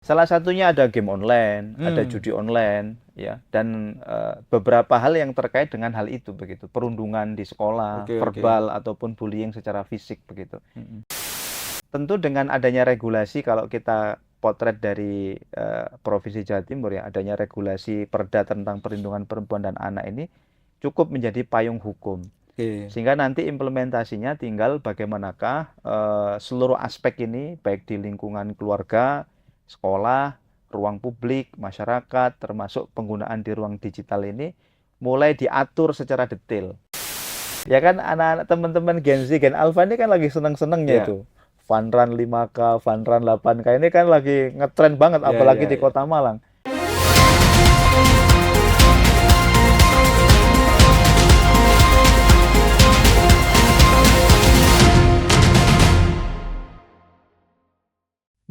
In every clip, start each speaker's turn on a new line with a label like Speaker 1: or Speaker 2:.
Speaker 1: Salah satunya ada game online, ada
Speaker 2: Hmm,
Speaker 1: judi online, ya, dan beberapa hal yang terkait dengan hal itu begitu, perundungan di sekolah,
Speaker 2: oke oke.
Speaker 1: verbal ataupun bullying secara fisik begitu. Tentu dengan adanya regulasi, kalau kita potret dari Provinsi Jawa Timur ya, adanya regulasi Perda tentang perlindungan perempuan dan anak ini cukup menjadi payung hukum.
Speaker 2: Oke.
Speaker 1: Sehingga nanti implementasinya tinggal bagaimanakah seluruh aspek ini, baik di lingkungan keluarga, sekolah, ruang publik, masyarakat, termasuk penggunaan di ruang digital ini, mulai diatur secara detail. Ya kan, anak-anak teman-teman Gen Z, Gen Alpha ini kan lagi seneng-senengnya
Speaker 2: Ya,
Speaker 1: itu. Funrun 5K, Funrun 8K ini kan lagi ngetren banget,
Speaker 2: ya,
Speaker 1: apalagi
Speaker 2: ya,
Speaker 1: di
Speaker 2: ya.
Speaker 1: Kota Malang.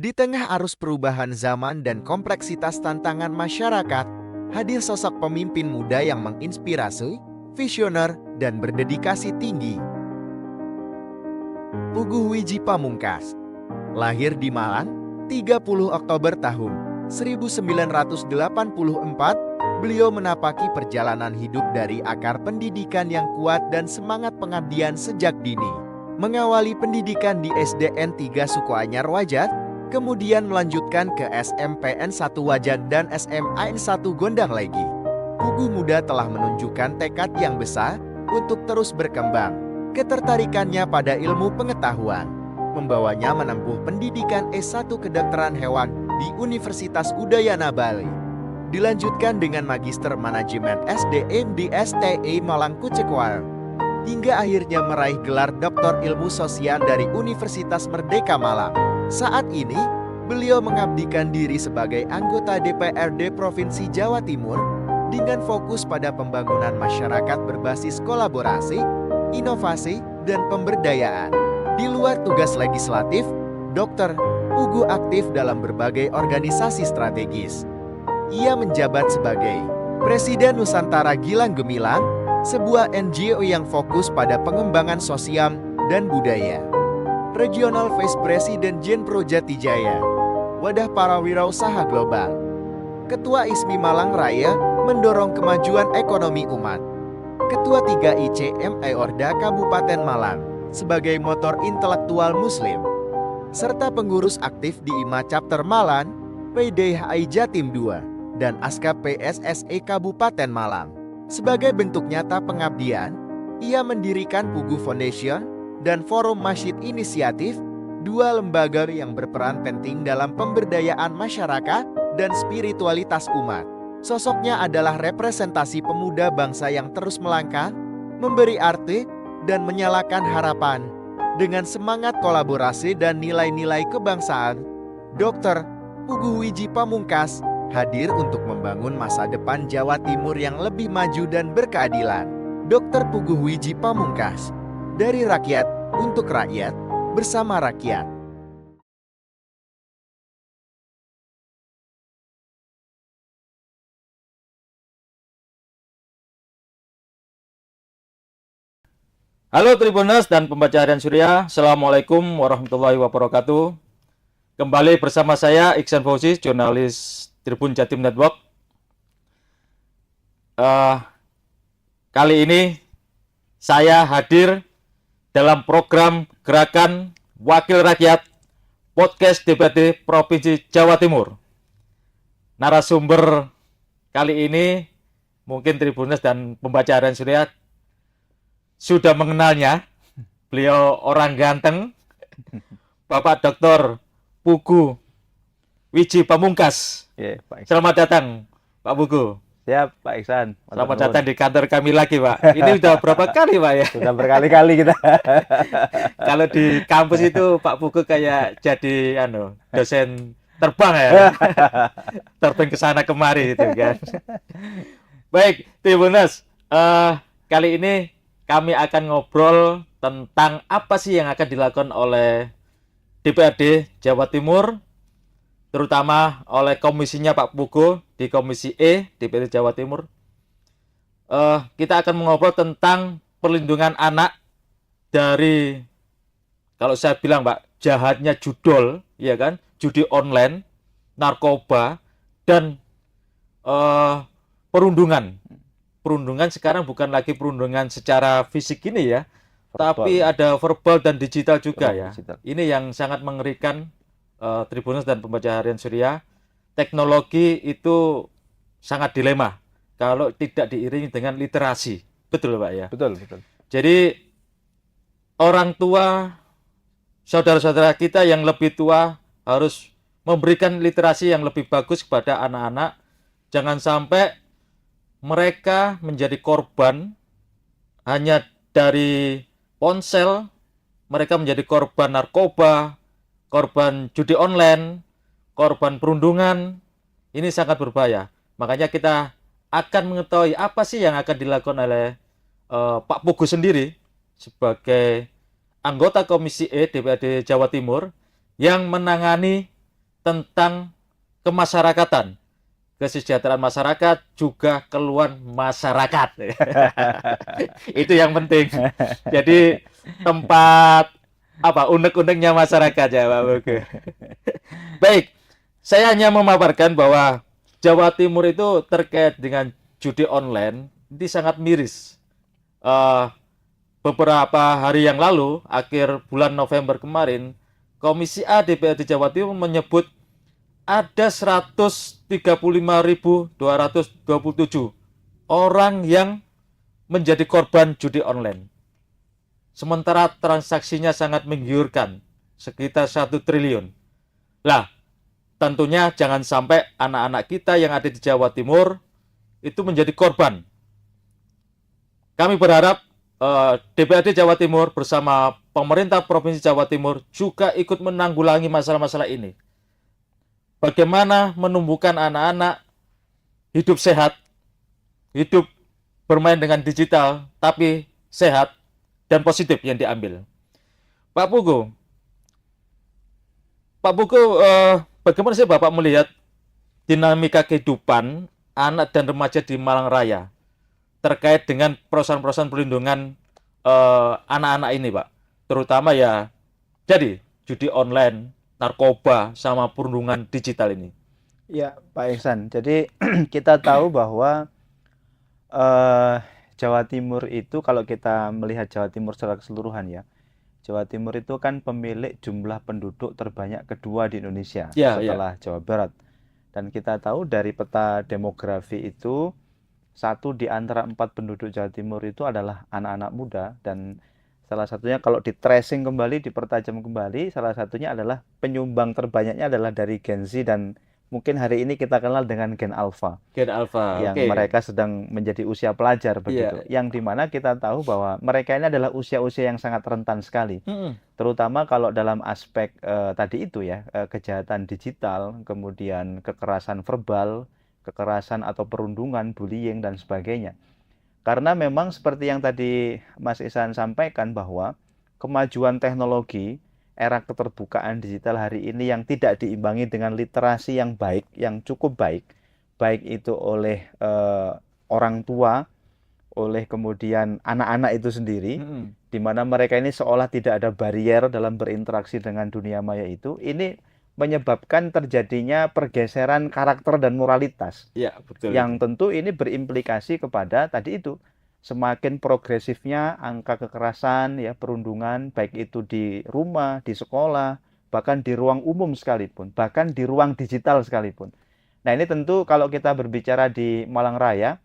Speaker 3: Di tengah arus perubahan zaman dan kompleksitas tantangan masyarakat, hadir sosok pemimpin muda yang menginspirasi, visioner, dan berdedikasi tinggi. Puguh Wiji Pamungkas, lahir di Malang, 30 Oktober tahun 1984, beliau menapaki perjalanan hidup dari akar pendidikan yang kuat dan semangat pengabdian sejak dini. Mengawali pendidikan di SDN 3 Sukoanyar Wajat, kemudian melanjutkan ke SMPN 1 Wajan dan SMAN 1 Gondang Legi. Puguh muda telah menunjukkan tekad yang besar untuk terus berkembang. Ketertarikannya pada ilmu pengetahuan membawanya menempuh pendidikan S1 Kedokteran Hewan di Universitas Udayana Bali. Dilanjutkan dengan Magister Manajemen SDM di STI Malang Kucekwaru, hingga akhirnya meraih gelar Doktor Ilmu Sosial dari Universitas Merdeka Malang. Saat ini, beliau mengabdikan diri sebagai anggota DPRD Provinsi Jawa Timur dengan fokus pada pembangunan masyarakat berbasis kolaborasi, inovasi, dan pemberdayaan. Di luar tugas legislatif, Dr. Puguh aktif dalam berbagai organisasi strategis. Ia menjabat sebagai Presiden Nusantara Gilang Gemilang, sebuah NGO yang fokus pada pengembangan sosial dan budaya. Regional Vice President Jenpro Jatijaya, wadah para wirausaha global. Ketua ISMI Malang Raya mendorong kemajuan ekonomi umat. Ketua 3 ICME Orda Kabupaten Malang sebagai motor intelektual Muslim, serta pengurus aktif di IMA Chapter Malang, PDHI Jatim 2, dan ASKAP PSSE Kabupaten Malang. Sebagai bentuk nyata pengabdian, ia mendirikan Puguh Foundation dan Forum Masjid Inisiatif, dua lembaga yang berperan penting dalam pemberdayaan masyarakat dan spiritualitas umat. Sosoknya adalah representasi pemuda bangsa yang terus melangkah, memberi arti, dan menyalakan harapan. Dengan semangat kolaborasi dan nilai-nilai kebangsaan, Dr. Puguh Wiji Pamungkas hadir untuk membangun masa depan Jawa Timur yang lebih maju dan berkeadilan. Dr. Puguh Wiji Pamungkas, dari rakyat untuk rakyat, bersama rakyat.
Speaker 2: Halo Tribuners dan pembaca harian Surya, Assalamualaikum warahmatullahi wabarakatuh. Kembali bersama saya Iksan Fauzi, jurnalis Tribun Jatim Network. Kali ini saya hadir dalam program Gerakan Wakil Rakyat Podcast DPRD Provinsi Jawa Timur. Narasumber kali ini mungkin Tribuners dan pembaca harian Surya sudah mengenalnya. Beliau orang ganteng, Bapak Dr. Puguh Wiji Pamungkas.
Speaker 1: Ya, Pak Iksan.
Speaker 2: Selamat datang, Pak Puguh.
Speaker 1: Siap, Pak Iksan.
Speaker 2: Selamat datang di kantor kami lagi, Pak. Ini sudah berapa kali, Pak ya?
Speaker 1: Sudah berkali-kali kita.
Speaker 2: Kalau di kampus itu Pak Puguh kayak jadi dosen terbang ya. Terbang ke sana kemari itu kan. Baik, Tribuners, kali ini kami akan ngobrol tentang apa sih yang akan dilakukan oleh DPRD Jawa Timur, terutama oleh komisinya Pak Puguh di Komisi E DPRD Jawa Timur. Kita akan mengobrol tentang perlindungan anak dari, kalau saya bilang Pak, jahatnya judol, ya kan, judi online, narkoba, dan perundungan. Perundungan sekarang bukan lagi perundungan secara fisik ini ya, tapi
Speaker 1: Verbal,
Speaker 2: ada verbal dan digital juga
Speaker 1: ruang
Speaker 2: ya.
Speaker 1: digital.
Speaker 2: Ini yang sangat mengerikan, Tribunus dan pembaca harian Surya. Teknologi itu sangat dilema kalau tidak diiringi dengan literasi. Betul Pak ya.
Speaker 1: Betul, betul.
Speaker 2: Jadi orang tua, saudara-saudara kita yang lebih tua harus memberikan literasi yang lebih bagus kepada anak-anak. Jangan sampai mereka menjadi korban hanya dari ponsel, mereka menjadi korban narkoba, korban judi online, korban perundungan. Ini sangat berbahaya. Makanya kita akan mengetahui apa sih yang akan dilakukan oleh Pak Pugu sendiri sebagai anggota Komisi E DPRD Jawa Timur yang menangani tentang kemasyarakatan, kesejahteraan masyarakat, juga keluhan masyarakat. Itu yang penting. Jadi tempat apa unek-uneknya masyarakat ya Pak Pugu. Baik, saya hanya memaparkan bahwa Jawa Timur itu terkait dengan judi online ini sangat miris. Eh, Beberapa hari yang lalu, akhir bulan November kemarin, Komisi A DPRD Jawa Timur menyebut ada 135.227 orang yang menjadi korban judi online. Sementara transaksinya sangat menggiurkan, sekitar 1 triliun. Lah, tentunya jangan sampai anak-anak kita yang ada di Jawa Timur itu menjadi korban. Kami berharap DPRD Jawa Timur bersama pemerintah Provinsi Jawa Timur juga ikut menanggulangi masalah-masalah ini. Bagaimana menumbuhkan anak-anak hidup sehat, hidup bermain dengan digital, tapi sehat dan positif yang diambil. Pak Pugu, bagaimana sih Bapak melihat dinamika kehidupan anak dan remaja di Malang Raya terkait dengan perusahaan-perusahaan perlindungan anak-anak ini, Pak? Terutama ya, jadi judi online, narkoba, sama perundungan digital ini.
Speaker 1: Ya, Pak Ihsan. Jadi kita tahu bahwa Jawa Timur itu, kalau kita melihat Jawa Timur secara keseluruhan ya, Jawa Timur itu kan pemilik jumlah penduduk terbanyak kedua di Indonesia setelah Jawa Barat. Dan kita tahu dari peta demografi itu, 1 di antara 4 penduduk Jawa Timur itu adalah anak-anak muda, dan salah satunya kalau di tracing kembali, dipertajam kembali, salah satunya adalah penyumbang terbanyaknya adalah dari Gen Z, dan mungkin hari ini kita kenal dengan Gen Alpha.
Speaker 2: Gen Alpha,
Speaker 1: yang mereka sedang menjadi usia pelajar begitu. Yang dimana kita tahu bahwa mereka ini adalah usia-usia yang sangat rentan sekali. Terutama kalau dalam aspek tadi itu ya, kejahatan digital, kemudian kekerasan verbal, kekerasan atau perundungan, bullying dan sebagainya. Karena memang seperti yang tadi Mas Ihsan sampaikan bahwa kemajuan teknologi, era keterbukaan digital hari ini yang tidak diimbangi dengan literasi yang baik, yang cukup baik itu oleh orang tua, oleh kemudian anak-anak itu sendiri, di mana mereka ini seolah tidak ada barrier dalam berinteraksi dengan dunia maya itu, ini menyebabkan terjadinya pergeseran karakter dan moralitas.
Speaker 2: Ya, betul.
Speaker 1: Yang tentu ini berimplikasi kepada tadi itu, semakin progresifnya angka kekerasan, ya, perundungan, baik itu di rumah, di sekolah, bahkan di ruang umum sekalipun, bahkan di ruang digital sekalipun. Nah, ini tentu kalau kita berbicara di Malang Raya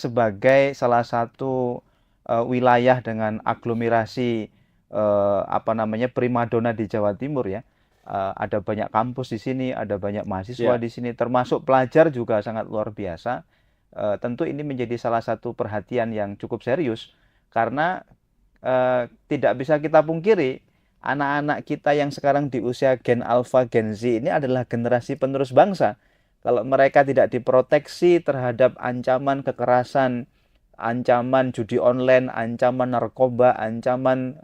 Speaker 1: sebagai salah satu wilayah dengan aglomerasi primadona di Jawa Timur ya. Ada banyak kampus di sini, ada banyak mahasiswa di sini, termasuk pelajar juga sangat luar biasa. Tentu ini menjadi salah satu perhatian yang cukup serius, karena tidak bisa kita pungkiri, anak-anak kita yang sekarang di usia Gen Alpha, Gen Z ini adalah generasi penerus bangsa. Kalau mereka tidak diproteksi terhadap ancaman kekerasan, ancaman judi online, ancaman narkoba, ancaman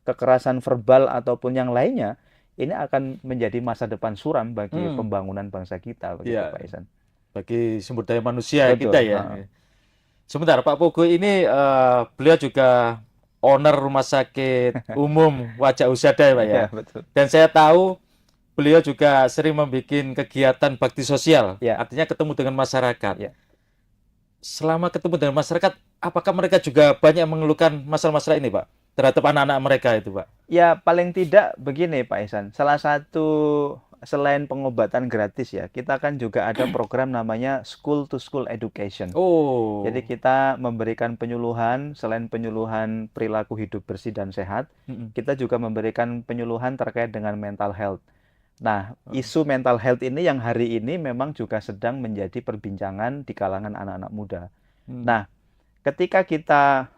Speaker 1: kekerasan verbal ataupun yang lainnya, ini akan menjadi masa depan suram bagi pembangunan bangsa kita, begitu Pak Ihsan.
Speaker 2: Bagi sumber daya manusia kita ya. Sebentar, Pak Pugu ini beliau juga owner Rumah Sakit Umum Wajah Usada, Pak ya.
Speaker 1: Betul.
Speaker 2: Dan saya tahu beliau juga sering membuat kegiatan bakti sosial,
Speaker 1: Ya.
Speaker 2: artinya ketemu dengan masyarakat.
Speaker 1: Ya.
Speaker 2: Selama ketemu dengan masyarakat, apakah mereka juga banyak mengeluhkan masalah-masalah ini, Pak? Terhadap anak-anak mereka itu, Pak?
Speaker 1: Ya, paling tidak begini Pak Ihsan. Salah satu selain pengobatan gratis ya, kita kan juga ada program namanya School to School Education.
Speaker 2: Oh.
Speaker 1: Jadi kita memberikan penyuluhan, selain penyuluhan perilaku hidup bersih dan sehat,
Speaker 2: Mm-mm.
Speaker 1: kita juga memberikan penyuluhan terkait dengan mental health. Nah, isu mental health ini yang hari ini memang juga sedang menjadi perbincangan di kalangan anak-anak muda. Nah, ketika kita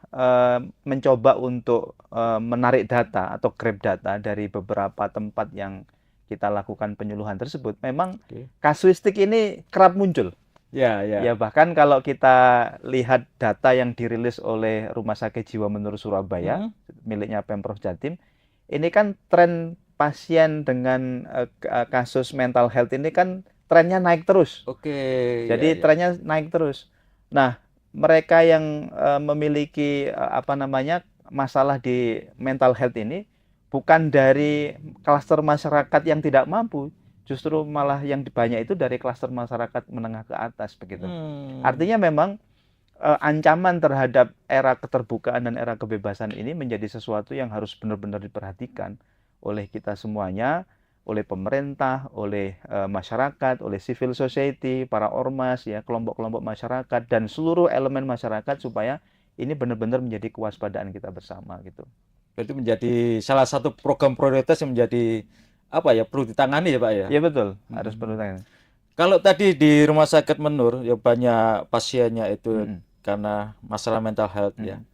Speaker 1: mencoba untuk menarik data atau grab data dari beberapa tempat yang kita lakukan penyuluhan tersebut, memang
Speaker 2: Oke.
Speaker 1: kasuistik ini kerap muncul.
Speaker 2: Ya, ya.
Speaker 1: Ya, bahkan kalau kita lihat data yang dirilis oleh Rumah Sakit Jiwa Menur Surabaya, miliknya Pemprov Jatim, ini kan tren pasien dengan kasus mental health ini kan trennya naik terus.
Speaker 2: Oke.
Speaker 1: Jadi
Speaker 2: ya, ya.
Speaker 1: trennya naik terus. Nah, mereka yang memiliki masalah di mental health ini bukan dari klaster masyarakat yang tidak mampu, justru malah yang banyak itu dari klaster masyarakat menengah ke atas begitu. Artinya memang ancaman terhadap era keterbukaan dan era kebebasan ini menjadi sesuatu yang harus benar-benar diperhatikan oleh kita semuanya, oleh pemerintah, oleh masyarakat, oleh civil society, para ormas, ya, kelompok-kelompok masyarakat dan seluruh elemen masyarakat supaya ini benar-benar menjadi kewaspadaan kita bersama gitu.
Speaker 2: Itu menjadi salah satu program prioritas yang menjadi apa ya, perlu ditangani ya, Pak ya?
Speaker 1: Iya betul, harus perlu ditangani.
Speaker 2: Kalau tadi di Rumah Sakit Menur ya banyak pasiennya itu karena masalah mental health ya.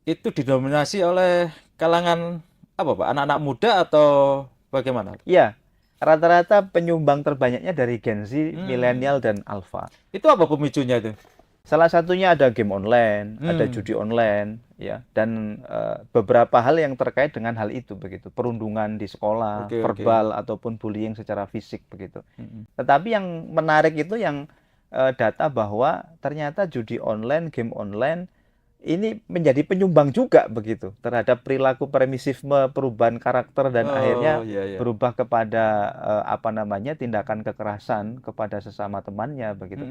Speaker 2: Itu didominasi oleh kalangan apa, Pak? Anak-anak muda atau bagaimana?
Speaker 1: Iya, rata-rata penyumbang terbanyaknya dari Gen Z, milenial dan alpha.
Speaker 2: Itu apa pemicunya itu?
Speaker 1: Salah satunya ada game online, ada judi online, ya, dan beberapa hal yang terkait dengan hal itu begitu, perundungan di sekolah, verbal ataupun bullying secara fisik begitu. Tetapi yang menarik itu yang data bahwa ternyata judi online, game online ini menjadi penyumbang juga begitu terhadap perilaku permisifme, perubahan karakter dan akhirnya berubah kepada tindakan kekerasan kepada sesama temannya begitu.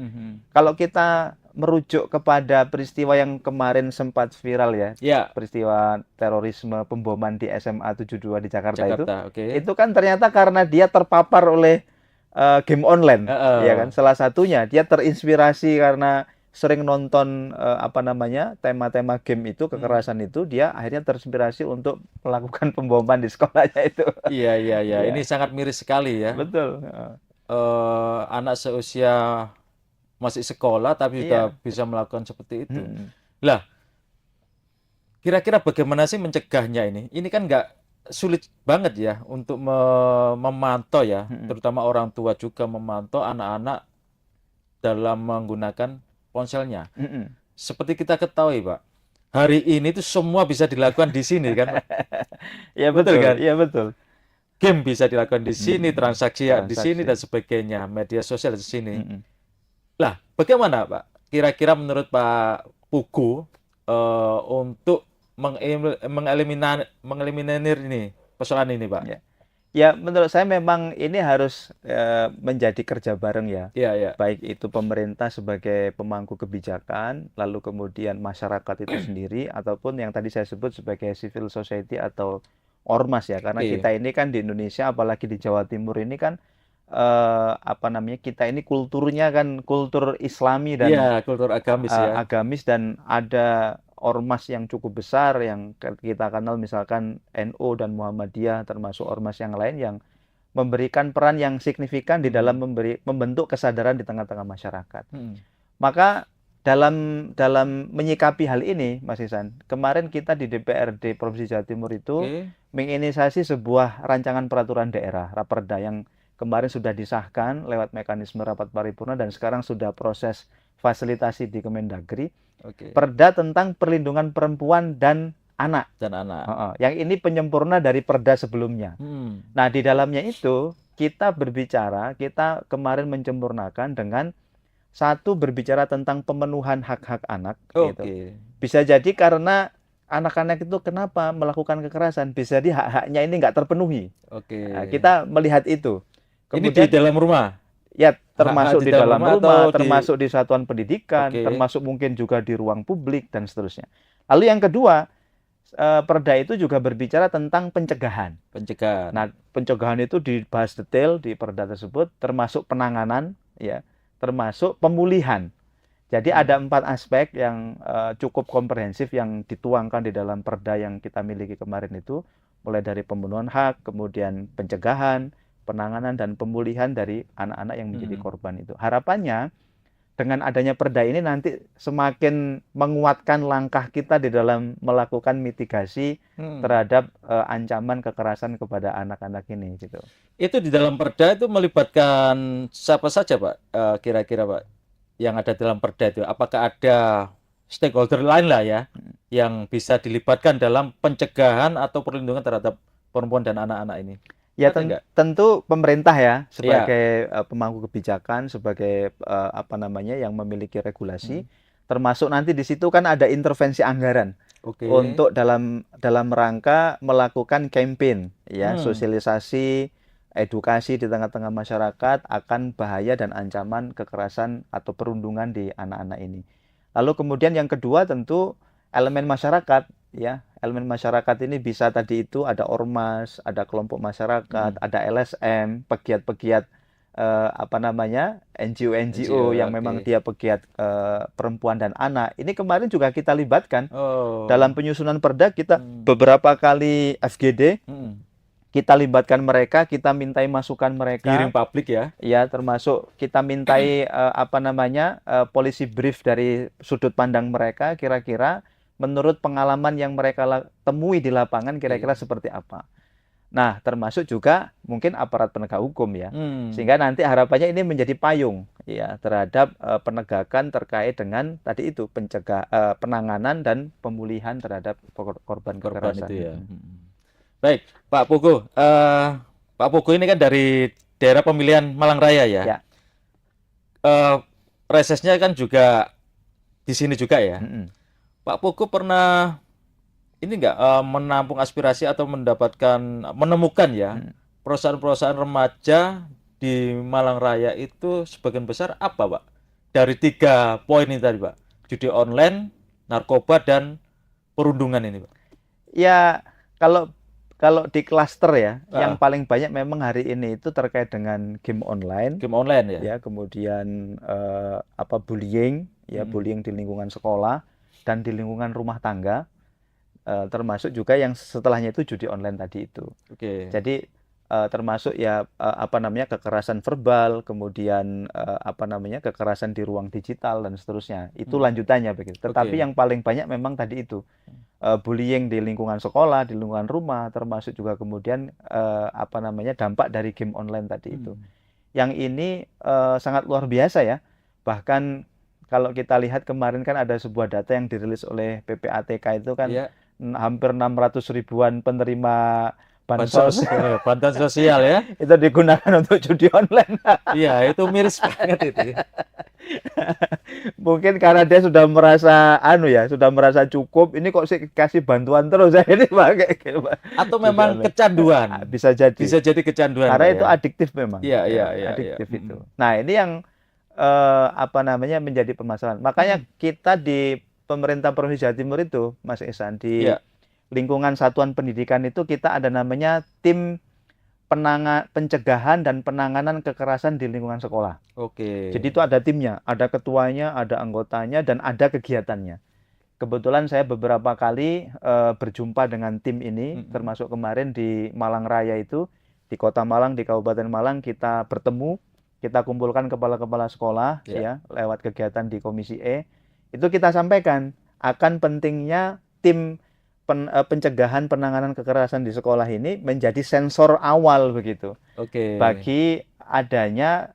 Speaker 1: Kalau kita merujuk kepada peristiwa yang kemarin sempat viral ya, peristiwa terorisme pemboman di SMA 72 di Jakarta itu kan ternyata karena dia terpapar oleh game online, ya kan? Salah satunya dia terinspirasi karena sering nonton tema-tema game itu, kekerasan itu, dia akhirnya terinspirasi untuk melakukan pemboman di sekolahnya itu.
Speaker 2: Iya. Ini sangat miris sekali ya.
Speaker 1: Betul.
Speaker 2: Anak seusia masih sekolah tapi sudah bisa melakukan seperti itu. Lah, kira-kira bagaimana sih mencegahnya ini? Ini kan nggak sulit banget ya untuk memantau ya, terutama orang tua juga memantau anak-anak dalam menggunakan ponselnya. Seperti kita ketahui, Pak, hari ini itu semua bisa dilakukan di sini kan?
Speaker 1: Ya betul
Speaker 2: kan?
Speaker 1: Iya betul.
Speaker 2: Game bisa dilakukan di sini, transaksi di sini dan sebagainya, media sosial di sini. Lah, bagaimana, Pak? Kira-kira menurut Pak Pugu untuk mengeliminir ini persoalan ini, Pak?
Speaker 1: Ya, menurut saya memang ini harus menjadi kerja bareng ya. Baik itu pemerintah sebagai pemangku kebijakan, lalu kemudian masyarakat itu sendiri, ataupun yang tadi saya sebut sebagai civil society atau ormas ya. Karena kita ini kan di Indonesia, apalagi di Jawa Timur ini kan kita ini kulturnya kan kultur Islami dan
Speaker 2: kultur agamis ya.
Speaker 1: Agamis dan ada ormas yang cukup besar yang kita kenal misalkan NU dan Muhammadiyah termasuk ormas yang lain yang memberikan peran yang signifikan di dalam membentuk kesadaran di tengah-tengah masyarakat. Maka dalam menyikapi hal ini, Mas Ihsan, kemarin kita di DPRD Provinsi Jawa Timur itu menginisiasi sebuah rancangan peraturan daerah, Raperda, yang kemarin sudah disahkan lewat mekanisme rapat paripurna dan sekarang sudah proses fasilitasi di Kemendagri. Perda tentang perlindungan perempuan dan anak. Yang ini penyempurna dari perda sebelumnya. Nah, di dalamnya itu kita kemarin menyempurnakan dengan satu berbicara tentang pemenuhan hak-hak anak. Gitu. Bisa jadi karena anak-anak itu kenapa melakukan kekerasan? Bisa jadi hak-haknya ini nggak terpenuhi.
Speaker 2: Oke.
Speaker 1: Nah, kita melihat itu.
Speaker 2: Ini di
Speaker 1: Kemudian
Speaker 2: dalam rumah.
Speaker 1: ya
Speaker 2: Hak-hak
Speaker 1: termasuk
Speaker 2: di
Speaker 1: di
Speaker 2: dalam
Speaker 1: dalam
Speaker 2: rumah atau
Speaker 1: rumah,
Speaker 2: di
Speaker 1: termasuk di satuan pendidikan,
Speaker 2: Oke.
Speaker 1: termasuk mungkin juga di ruang publik dan seterusnya. Lalu yang kedua, Perda itu juga berbicara tentang pencegahan.
Speaker 2: pencegahan.
Speaker 1: Nah, pencegahan itu dibahas detail di Perda tersebut, termasuk penanganan, ya, termasuk pemulihan. Jadi ada 4 aspek yang cukup komprehensif yang dituangkan di dalam Perda yang kita miliki kemarin itu, mulai dari pemenuhan hak, kemudian pencegahan, penanganan dan pemulihan dari anak-anak yang menjadi korban itu. Harapannya dengan adanya Perda ini nanti semakin menguatkan langkah kita di dalam melakukan mitigasi terhadap ancaman kekerasan kepada anak-anak ini gitu.
Speaker 2: Itu di dalam Perda itu melibatkan siapa saja, Pak? Kira-kira, Pak, yang ada dalam Perda itu? Apakah ada stakeholder lain lah ya yang bisa dilibatkan dalam pencegahan atau perlindungan terhadap perempuan dan anak-anak ini?
Speaker 1: Ya
Speaker 2: Ada nggak?
Speaker 1: tentu pemerintah ya
Speaker 2: Iya.
Speaker 1: sebagai pemangku kebijakan, sebagai apa namanya yang memiliki regulasi, termasuk nanti di situ kan ada intervensi anggaran
Speaker 2: Oke.
Speaker 1: untuk dalam rangka melakukan campaign ya, sosialisasi, edukasi di tengah-tengah masyarakat akan bahaya dan ancaman kekerasan atau perundungan di anak-anak ini. Lalu kemudian yang kedua tentu elemen masyarakat ya. Elemen masyarakat ini bisa tadi itu ada ormas, ada kelompok masyarakat, ada LSM, pegiat-pegiat apa namanya NGO yang memang dia pegiat perempuan dan anak. Ini kemarin juga kita libatkan dalam penyusunan Perda. Kita beberapa kali FGD kita libatkan mereka, kita mintai masukan mereka.
Speaker 2: Hearing publik ya.
Speaker 1: Ya, termasuk kita mintai apa namanya policy brief dari sudut pandang mereka, kira-kira menurut pengalaman yang mereka temui di lapangan kira-kira seperti apa. Nah, termasuk juga mungkin aparat penegak hukum ya. Sehingga nanti harapannya ini menjadi payung ya terhadap penegakan terkait dengan tadi itu penanganan dan pemulihan terhadap korban kekerasan
Speaker 2: itu ya. Baik, Pak Pugu. Pak Pugu ini kan dari daerah pemilihan Malang Raya ya.
Speaker 1: Ya.
Speaker 2: Resesnya kan juga di sini juga ya. Pak Pugu pernah ini enggak menampung aspirasi atau menemukan ya perusahaan-perusahaan remaja di Malang Raya itu sebagian besar apa, Pak? Dari 3 poin ini tadi, Pak. Judi online, narkoba dan perundungan ini, Pak.
Speaker 1: Ya, kalau di klaster ya, yang paling banyak memang hari ini itu terkait dengan game online.
Speaker 2: Game online ya.
Speaker 1: Ya, kemudian apa bullying ya, bullying di lingkungan sekolah dan di lingkungan rumah tangga, termasuk juga yang setelahnya itu judi online tadi itu.
Speaker 2: Oke.
Speaker 1: Jadi termasuk ya apa namanya kekerasan verbal, kemudian apa namanya kekerasan di ruang digital dan seterusnya. Itu lanjutannya begitu. Tetapi yang paling banyak memang tadi itu bullying di lingkungan sekolah, di lingkungan rumah, termasuk juga kemudian apa namanya dampak dari game online tadi itu. Yang ini sangat luar biasa ya. Bahkan kalau kita lihat kemarin kan ada sebuah data yang dirilis oleh PPATK itu kan hampir 600 ribuan penerima bansos
Speaker 2: bantuan sosial ya.
Speaker 1: Itu digunakan untuk judi online.
Speaker 2: Iya, itu miris banget itu.
Speaker 1: Mungkin karena dia sudah merasa sudah merasa cukup, ini kok sih kasih bantuan terus ini pakai gitu.
Speaker 2: Atau memang kecanduan.
Speaker 1: Bisa jadi.
Speaker 2: Bisa jadi kecanduan.
Speaker 1: Karena itu adiktif memang.
Speaker 2: Iya,
Speaker 1: adiktif itu. Nah, ini yang apa namanya menjadi permasalahan. Makanya kita di pemerintah Provinsi Jawa Timur itu, Mas Ihsan, di lingkungan satuan pendidikan itu kita ada namanya tim pencegahan dan penanganan kekerasan di lingkungan sekolah.
Speaker 2: Oke.
Speaker 1: Jadi itu ada timnya, ada ketuanya, ada anggotanya, dan ada kegiatannya. Kebetulan saya beberapa kali berjumpa dengan tim ini, termasuk kemarin di Malang Raya itu, di Kota Malang, di Kabupaten Malang, kita bertemu, kita kumpulkan kepala-kepala sekolah ya lewat kegiatan di Komisi E. Itu kita sampaikan akan pentingnya tim pencegahan penanganan kekerasan di sekolah ini menjadi sensor awal begitu. Bagi adanya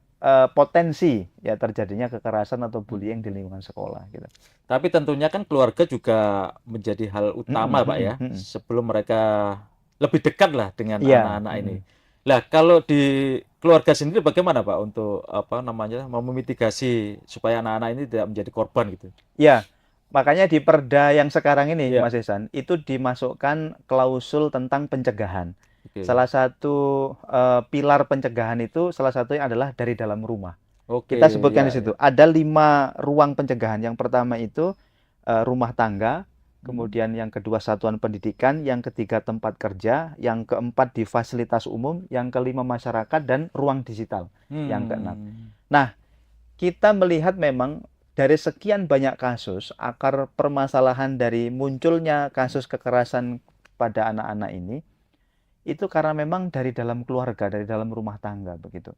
Speaker 1: potensi ya terjadinya kekerasan atau bullying di lingkungan sekolah gitu.
Speaker 2: Tapi tentunya kan keluarga juga menjadi hal utama, Pak ya. Sebelum mereka lebih dekat lah dengan anak-anak ini. Lah kalau di keluarga sendiri bagaimana, Pak, untuk apa namanya memitigasi supaya anak-anak ini tidak menjadi korban gitu?
Speaker 1: Ya, Makanya di Perda yang sekarang ini,
Speaker 2: Iya.
Speaker 1: Mas Ihsan, itu dimasukkan klausul tentang pencegahan.
Speaker 2: Oke.
Speaker 1: Salah satu pilar pencegahan itu salah satunya adalah dari dalam rumah.
Speaker 2: Oke,
Speaker 1: Kita sebutkan
Speaker 2: ya,
Speaker 1: di situ.
Speaker 2: ya.
Speaker 1: Ada 5 ruang pencegahan. Yang pertama itu rumah tangga,
Speaker 2: Hmm.
Speaker 1: kemudian yang kedua satuan pendidikan, yang ketiga tempat kerja, yang keempat di fasilitas umum, yang kelima masyarakat, dan ruang digital yang keenam. Nah, kita melihat memang dari sekian banyak kasus, akar permasalahan dari munculnya kasus kekerasan pada anak-anak ini, itu karena memang dari dalam keluarga, dari dalam rumah tangga begitu.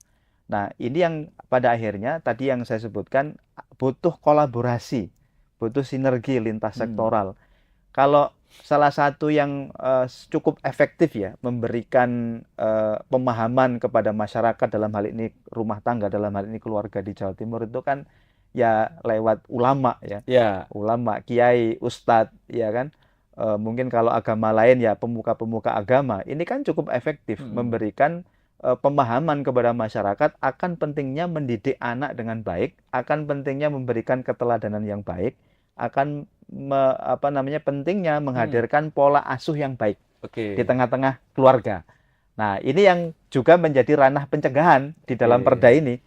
Speaker 1: Nah, ini yang pada akhirnya tadi yang saya sebutkan butuh kolaborasi, butuh sinergi lintas sektoral. Kalau salah satu yang cukup efektif ya memberikan pemahaman kepada masyarakat dalam hal ini rumah tangga, dalam hal ini keluarga di Jawa Timur itu kan ya lewat ulama ya.
Speaker 2: Ya.
Speaker 1: Ulama, kiai, ustadz ya kan. Mungkin kalau agama lain ya pemuka-pemuka agama. Ini kan cukup efektif memberikan pemahaman kepada masyarakat akan pentingnya mendidik anak dengan baik, akan pentingnya memberikan keteladanan yang baik, akan pentingnya menghadirkan pola asuh yang baik
Speaker 2: Oke.
Speaker 1: di tengah-tengah keluarga. Nah, ini yang juga menjadi ranah pencegahan di dalam Perda ini.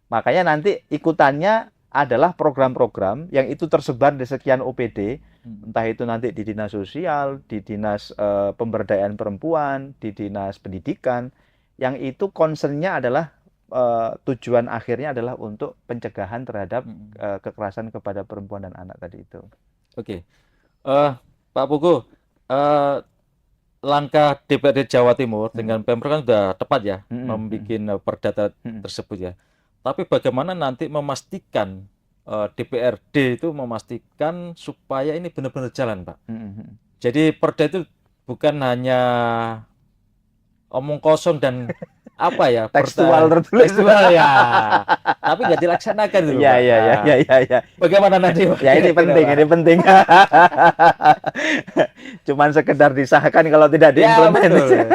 Speaker 1: Makanya nanti ikutannya adalah program-program yang itu tersebar di sekian OPD, entah itu nanti di dinas sosial, di dinas pemberdayaan perempuan, di dinas pendidikan, yang itu concernnya adalah tujuan akhirnya adalah untuk pencegahan terhadap kekerasan kepada perempuan dan anak tadi itu.
Speaker 2: Oke. Pak Pugu, langkah DPRD Jawa Timur dengan Pemprov kan sudah tepat ya membuat perda tersebut ya. Tapi bagaimana nanti memastikan DPRD itu memastikan supaya ini benar-benar jalan, Pak. Jadi perda itu bukan hanya omong kosong dan apa ya,
Speaker 1: tekstual tertulis
Speaker 2: tekstual ya, tapi nggak dilaksanakan gitu,
Speaker 1: ya,
Speaker 2: Pak.
Speaker 1: ya, ya,
Speaker 2: Nah,
Speaker 1: ya, ya.
Speaker 2: bagaimana nanti, Pak?
Speaker 1: Ya ini penting,
Speaker 2: Pak?
Speaker 1: ini penting. Cuman sekedar disahkan kalau tidak
Speaker 2: Ya,
Speaker 1: diimplementasi.
Speaker 2: betul.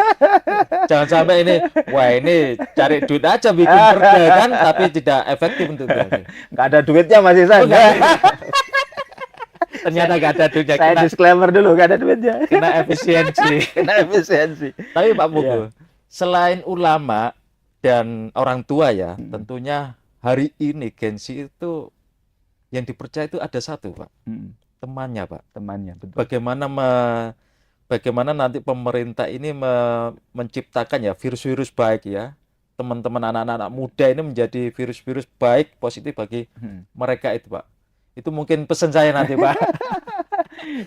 Speaker 2: Jangan sampai ini, wah ini cari duit aja bikin perda kan, tapi tidak efektif untuk itu.
Speaker 1: Nggak ada duitnya Mas Ihsan.
Speaker 2: Ternyata nggak ada duitnya.
Speaker 1: Saya disclaimer dulu, nggak ada duitnya.
Speaker 2: Kena efisiensi.
Speaker 1: Kena efisiensi.
Speaker 2: Tapi Pak Pugu, selain ulama dan orang tua ya, tentunya hari ini Gen-Z itu yang dipercaya itu ada satu, Pak. Temannya, Pak.
Speaker 1: Temannya, betul.
Speaker 2: Bagaimana nanti pemerintah ini menciptakan ya virus-virus baik ya. Teman-teman anak-anak muda ini menjadi virus-virus baik, positif bagi mereka itu, Pak. Itu mungkin pesan saya nanti, Pak.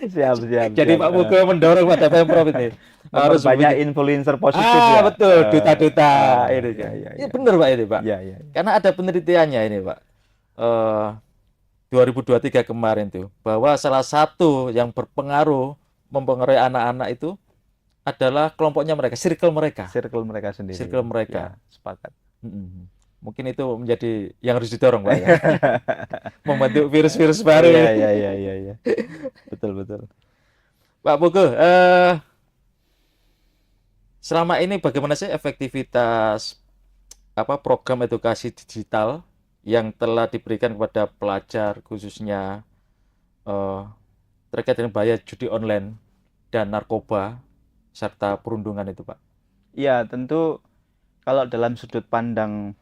Speaker 1: Siap.
Speaker 2: Jadi Pak Pugu mendorong pada Pemprov ini.
Speaker 1: Harus banyak influencer positif ya.
Speaker 2: Betul, duta-duta ini.
Speaker 1: Ya.
Speaker 2: Benar, Pak, ini, Pak.
Speaker 1: Ya.
Speaker 2: Karena ada penelitiannya ini, Pak. 2023 kemarin tuh, bahwa salah satu yang mempengaruhi anak-anak itu adalah kelompoknya mereka, circle mereka.
Speaker 1: Circle mereka sendiri.
Speaker 2: Circle mereka.
Speaker 1: Ya, sepakat.
Speaker 2: Mungkin itu menjadi yang harus didorong, Pak, ya. Membentuk virus-virus baru.
Speaker 1: Ya. Betul.
Speaker 2: Pak Pugu, selama ini bagaimana sih efektivitas program edukasi digital yang telah diberikan kepada pelajar khususnya terkait dengan bahaya judi online dan narkoba serta perundungan itu, Pak?
Speaker 1: Ya, tentu kalau dalam sudut pandang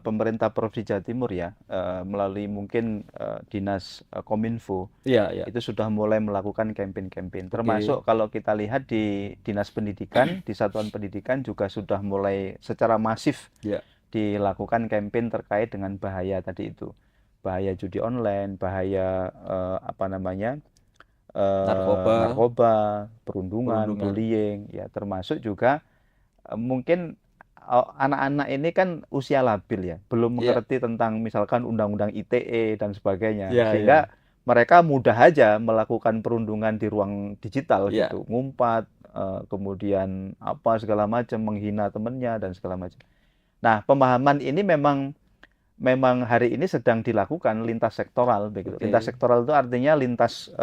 Speaker 1: pemerintah Provinsi Jawa Timur ya, melalui mungkin Dinas Kominfo, itu sudah mulai melakukan campaign-campaign. Termasuk kalau kita lihat di Dinas Pendidikan, di Satuan Pendidikan juga sudah mulai secara masif dilakukan campaign terkait dengan bahaya tadi itu. Bahaya judi online, bahaya narkoba, perundungan, bullying, ya termasuk juga mungkin anak-anak ini kan usia labil ya, belum mengerti tentang misalkan undang-undang ITE dan sebagainya, sehingga mereka mudah aja melakukan perundungan di ruang digital gitu, ngumpat, kemudian segala macam, menghina temennya dan segala macam. Nah, pemahaman ini memang hari ini sedang dilakukan lintas sektoral begitu. Lintas sektoral itu artinya lintas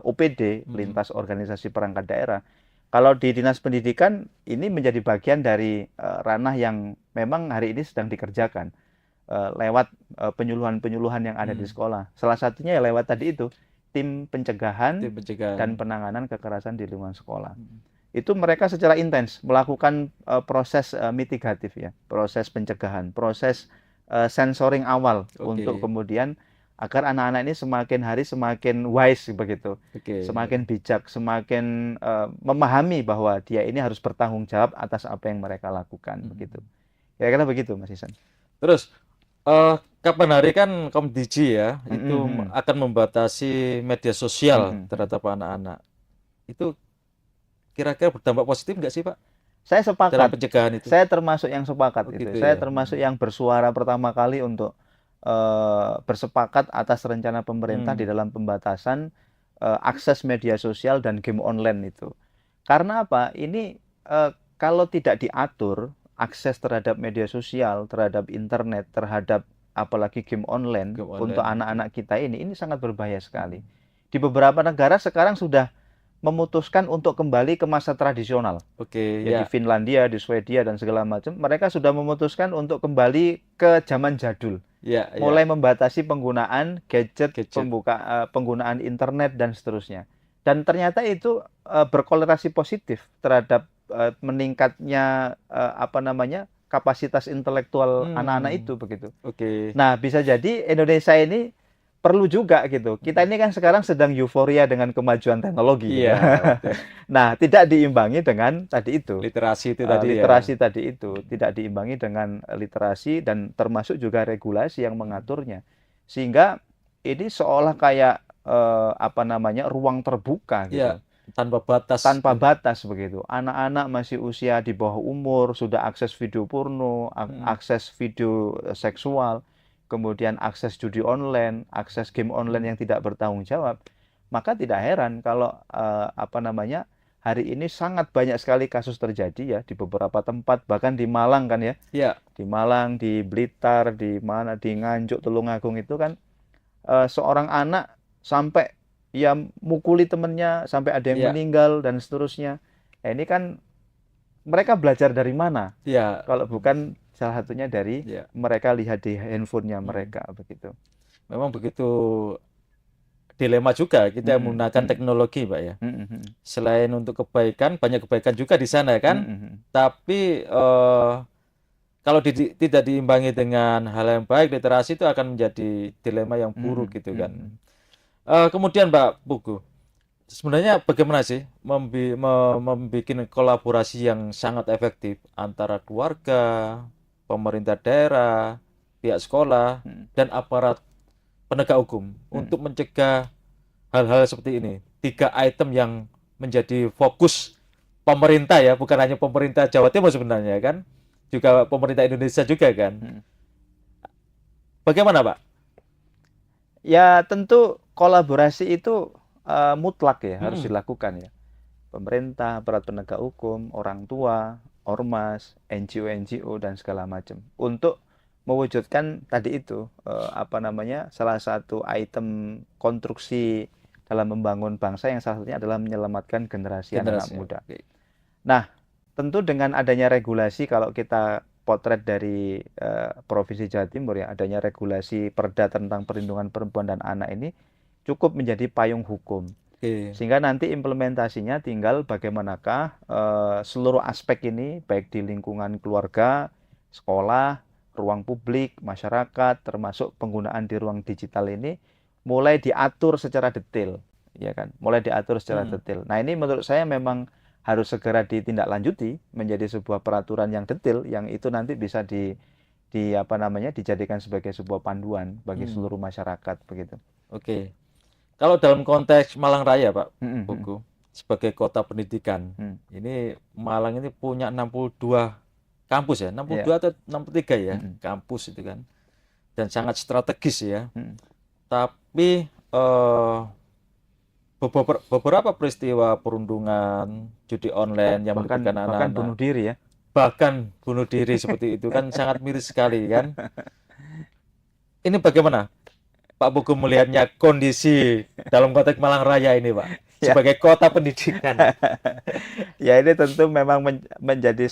Speaker 1: OPD, lintas organisasi perangkat daerah. Kalau di Dinas Pendidikan ini menjadi bagian dari ranah yang memang hari ini sedang dikerjakan lewat penyuluhan-penyuluhan yang ada di sekolah. Salah satunya ya lewat tadi itu tim pencegahan
Speaker 2: Tim pencegahan.
Speaker 1: dan penanganan kekerasan di lingkungan sekolah. Itu mereka secara intens melakukan proses mitigatif ya, proses pencegahan, proses sensoring awal untuk
Speaker 2: Oke.
Speaker 1: kemudian agar anak-anak ini semakin hari semakin wise begitu,
Speaker 2: Oke.
Speaker 1: semakin bijak, semakin memahami bahwa dia ini harus bertanggung jawab atas apa yang mereka lakukan begitu. Kira-kira begitu, Mas Isan.
Speaker 2: Terus kapan hari kan Komdiji ya itu akan membatasi media sosial terhadap anak-anak. Itu kira-kira berdampak positif nggak sih, Pak?
Speaker 1: Saya
Speaker 2: Dalam
Speaker 1: sepakat.
Speaker 2: pencegahan itu.
Speaker 1: Saya termasuk yang sepakat
Speaker 2: Oh,
Speaker 1: itu.
Speaker 2: gitu
Speaker 1: Saya
Speaker 2: ya.
Speaker 1: termasuk yang bersuara pertama kali untuk bersepakat atas rencana pemerintah di dalam pembatasan akses media sosial dan game online itu. Karena apa? Ini kalau tidak diatur akses terhadap media sosial, terhadap internet, terhadap apalagi game online
Speaker 2: Game
Speaker 1: untuk
Speaker 2: online.
Speaker 1: anak-anak kita ini sangat berbahaya sekali. Di beberapa negara sekarang sudah memutuskan untuk kembali ke masa tradisional.
Speaker 2: Oke,
Speaker 1: Ya,
Speaker 2: ya.
Speaker 1: di Finlandia, di Swedia dan segala macam, mereka sudah memutuskan untuk kembali ke zaman jadul.
Speaker 2: Ya, ya.
Speaker 1: Mulai membatasi penggunaan gadget,
Speaker 2: Gadget.
Speaker 1: penggunaan internet dan seterusnya. Dan ternyata itu berkorelasi positif terhadap meningkatnya kapasitas intelektual anak-anak itu begitu.
Speaker 2: Oke.
Speaker 1: Nah, bisa jadi Indonesia ini perlu juga gitu. Kita ini kan sekarang sedang euforia dengan kemajuan teknologi.
Speaker 2: Iya.
Speaker 1: Gitu. Nah, tidak diimbangi dengan tadi itu.
Speaker 2: Literasi itu tadi
Speaker 1: Literasi
Speaker 2: ya.
Speaker 1: tadi itu tidak diimbangi dengan literasi dan termasuk juga regulasi yang mengaturnya. Sehingga ini seolah kayak ruang terbuka gitu.
Speaker 2: Ya, tanpa batas.
Speaker 1: Tanpa batas begitu. Anak-anak masih usia di bawah umur sudah akses video porno, akses video seksual, kemudian akses judi online, akses game online yang tidak bertanggung jawab. Maka tidak heran kalau hari ini sangat banyak sekali kasus terjadi ya di beberapa tempat, bahkan di Malang kan ya.
Speaker 2: Ya.
Speaker 1: Di Malang, di Blitar, di Nganjuk, Tulungagung itu kan seorang anak sampai ya mukuli temennya, sampai ada yang meninggal dan seterusnya. Nah, ini kan mereka belajar dari mana?
Speaker 2: Ya.
Speaker 1: Kalau bukan salah satunya dari mereka lihat di handphonenya mereka begitu.
Speaker 2: Memang begitu dilema juga kita menggunakan teknologi, Pak ya. Selain untuk kebaikan, banyak kebaikan juga di sana kan. Tapi kalau tidak diimbangi dengan hal yang baik, literasi itu akan menjadi dilema yang buruk gitu kan. Kemudian Pak Pugu, sebenarnya bagaimana sih membuat kolaborasi yang sangat efektif antara keluarga, pemerintah daerah, pihak sekolah, dan aparat penegak hukum untuk mencegah hal-hal seperti ini? 3 item yang menjadi fokus pemerintah ya, bukan hanya pemerintah Jawa Timur sebenarnya kan, juga pemerintah Indonesia juga kan. Bagaimana Pak?
Speaker 1: Ya tentu kolaborasi itu mutlak ya, harus dilakukan ya. Pemerintah, aparat penegak hukum, orang tua, ormas, NGO dan segala macam untuk mewujudkan tadi itu salah satu item konstruksi dalam membangun bangsa yang salah satunya adalah menyelamatkan generasi anak muda. Nah, tentu dengan adanya regulasi, kalau kita potret dari Provinsi Jawa Timur ya, adanya regulasi Perda tentang perlindungan perempuan dan anak ini cukup menjadi payung hukum. Sehingga nanti implementasinya tinggal bagaimanakah seluruh aspek ini, baik di lingkungan keluarga, sekolah, ruang publik, masyarakat, termasuk penggunaan di ruang digital ini mulai diatur secara detail, ya kan? Mulai diatur secara detail. Nah, ini menurut saya memang harus segera ditindaklanjuti menjadi sebuah peraturan yang detail yang itu nanti bisa dijadikan sebagai sebuah panduan bagi seluruh masyarakat begitu.
Speaker 2: Oke. Kalau dalam konteks Malang Raya, Pak Pugu, sebagai kota pendidikan, ini Malang ini punya 62 kampus ya, 62 atau 63 ya, kampus itu kan. Dan sangat strategis ya. Tapi beberapa peristiwa perundungan, judi online yang melibatkan anak-anak,
Speaker 1: bahkan bunuh diri ya.
Speaker 2: Bahkan bunuh diri seperti itu kan sangat miris sekali kan. Ini bagaimana Pak Pugu melihatnya kondisi dalam konteks Malang Raya ini, Pak, sebagai kota pendidikan?
Speaker 1: Ya, ini tentu memang menjadi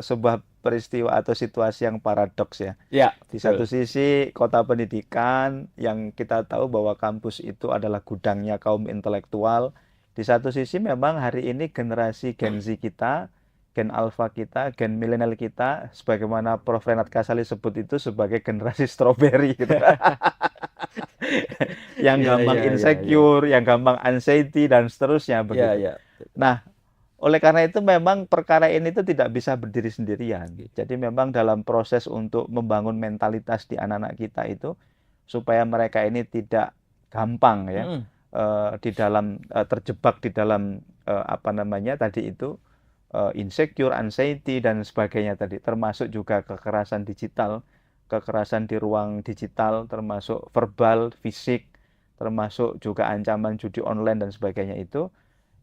Speaker 1: sebuah peristiwa atau situasi yang paradoks ya.
Speaker 2: Ya,
Speaker 1: Di
Speaker 2: betul.
Speaker 1: satu sisi kota pendidikan yang kita tahu bahwa kampus itu adalah gudangnya kaum intelektual. Di satu sisi memang hari ini generasi Gen Z kita, Gen Alpha kita, Gen milenial kita, sebagaimana Prof. Renat Kasali sebut itu sebagai generasi strawberry gitu. Yang
Speaker 2: Iya,
Speaker 1: gampang
Speaker 2: iya, iya, iya.
Speaker 1: insecure, yang gampang anxiety dan seterusnya
Speaker 2: Iya,
Speaker 1: begitu.
Speaker 2: iya.
Speaker 1: Nah, oleh karena itu memang perkara ini itu tidak bisa berdiri sendirian. Jadi memang dalam proses untuk membangun mentalitas di anak-anak kita itu supaya mereka ini tidak gampang ya
Speaker 2: Mm-mm.
Speaker 1: di dalam terjebak di dalam apa namanya tadi itu insecure, anxiety dan sebagainya tadi, termasuk juga kekerasan digital, kekerasan di ruang digital, termasuk verbal, fisik, termasuk juga ancaman judi online dan sebagainya itu.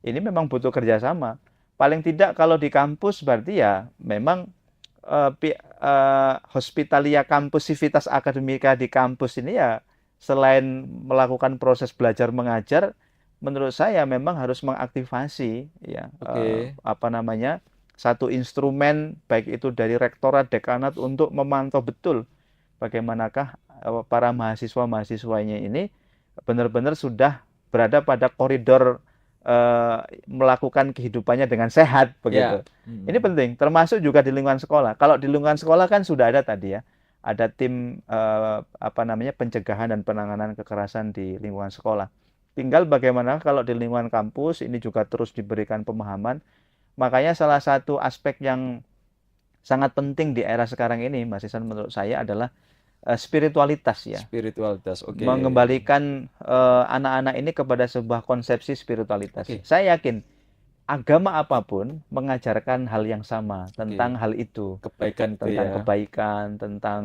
Speaker 1: Ini memang butuh kerjasama. Paling tidak kalau di kampus berarti ya memang hospitalia kampus, civitas akademika di kampus ini ya selain melakukan proses belajar mengajar, menurut saya memang harus mengaktifasi ya
Speaker 2: Oke.
Speaker 1: apa namanya satu instrumen baik itu dari rektorat, dekanat untuk memantau betul bagaimanakah para mahasiswa-mahasiswanya ini benar-benar sudah berada pada koridor melakukan kehidupannya dengan sehat begitu.
Speaker 2: Ya. Mm.
Speaker 1: Ini penting, termasuk juga di lingkungan sekolah. Kalau di lingkungan sekolah kan sudah ada tadi ya, ada tim apa namanya pencegahan dan penanganan kekerasan di lingkungan sekolah. Tinggal bagaimana kalau di lingkungan kampus ini juga terus diberikan pemahaman. Makanya salah satu aspek yang sangat penting di era sekarang ini, Mas Isan, menurut saya adalah spiritualitas ya.
Speaker 2: Spiritualitas. Oke.
Speaker 1: Mengembalikan anak-anak ini kepada sebuah konsepsi spiritualitas.
Speaker 2: Oke.
Speaker 1: Saya yakin agama apapun mengajarkan hal yang sama tentang hal itu,
Speaker 2: Kebaikan itu
Speaker 1: tentang
Speaker 2: ya.
Speaker 1: kebaikan, tentang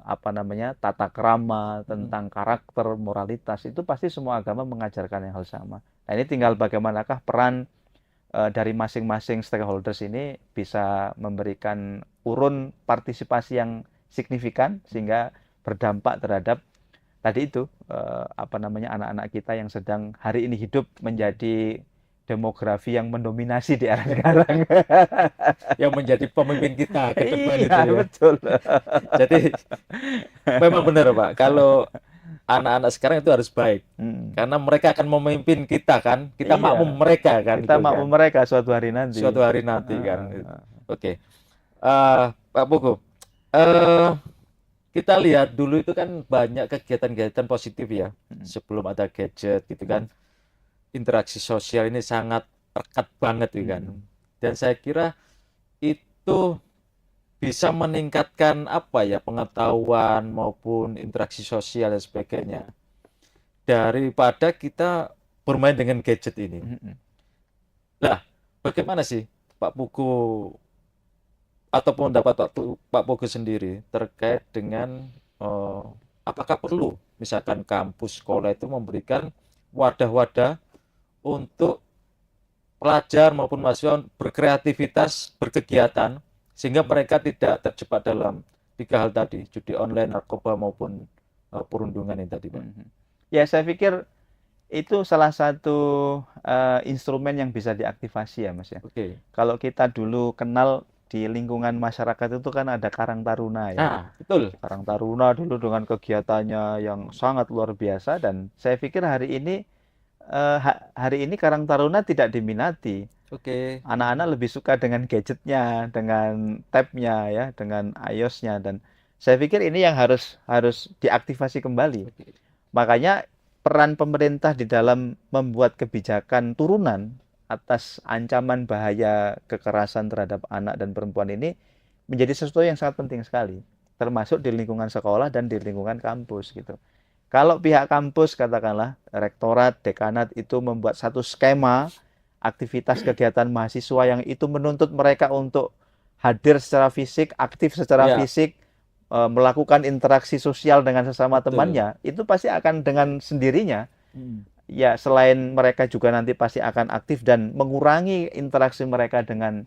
Speaker 1: apa namanya tata krama, tentang karakter, moralitas, itu pasti semua agama mengajarkan yang hal sama. Nah ini tinggal bagaimanakah peran dari masing-masing stakeholders ini bisa memberikan urun partisipasi yang signifikan sehingga berdampak terhadap tadi itu apa namanya anak-anak kita yang sedang hari ini hidup menjadi demografi yang mendominasi di era sekarang.
Speaker 2: Yang menjadi pemimpin kita ke depan
Speaker 1: Iya,
Speaker 2: itu ya.
Speaker 1: betul.
Speaker 2: Jadi memang benar Pak, kalau anak-anak sekarang itu harus baik. Karena mereka akan memimpin kita kan. Kita
Speaker 1: Iya.
Speaker 2: makmum mereka kan.
Speaker 1: Kita
Speaker 2: itu
Speaker 1: makmum
Speaker 2: kan.
Speaker 1: mereka suatu hari nanti.
Speaker 2: Suatu hari nanti kan. Oke. Pak Pugu, kita lihat dulu itu kan banyak kegiatan-kegiatan positif ya. Sebelum ada gadget gitu kan. Interaksi sosial ini sangat rekat banget gitu kan. Dan saya kira itu bisa meningkatkan apa ya pengetahuan maupun interaksi sosial dan sebagainya daripada kita bermain dengan gadget ini. Nah, bagaimana sih Pak Pugu ataupun dapat Pak Pugu sendiri terkait dengan apakah perlu misalkan kampus sekolah itu memberikan wadah-wadah untuk pelajar maupun mahasiswa berkreativitas, berkegiatan sehingga mereka tidak terjebak dalam 3 hal tadi, judi online, narkoba maupun perundungan yang tadi, Pak.
Speaker 1: Ya, saya pikir itu salah satu instrumen yang bisa diaktifasi ya, Mas ya.
Speaker 2: Oke.
Speaker 1: Kalau kita dulu kenal di lingkungan masyarakat itu kan ada Karang Taruna ya.
Speaker 2: Betul.
Speaker 1: Karang Taruna dulu dengan kegiatannya yang sangat luar biasa dan saya pikir hari ini Karang Taruna tidak diminati.
Speaker 2: Oke.
Speaker 1: Anak-anak lebih suka dengan gadgetnya, dengan tabnya ya, dengan iOS-nya dan saya pikir ini yang harus diaktifasi kembali. Makanya peran pemerintah di dalam membuat kebijakan turunan atas ancaman bahaya kekerasan terhadap anak dan perempuan ini menjadi sesuatu yang sangat penting sekali, termasuk di lingkungan sekolah dan di lingkungan kampus gitu. Kalau pihak kampus katakanlah rektorat, dekanat itu membuat satu skema aktivitas kegiatan mahasiswa yang itu menuntut mereka untuk hadir secara fisik, aktif secara fisik, melakukan interaksi sosial dengan sesama temannya, itu pasti akan dengan sendirinya. Ya, selain mereka juga nanti pasti akan aktif dan mengurangi interaksi mereka dengan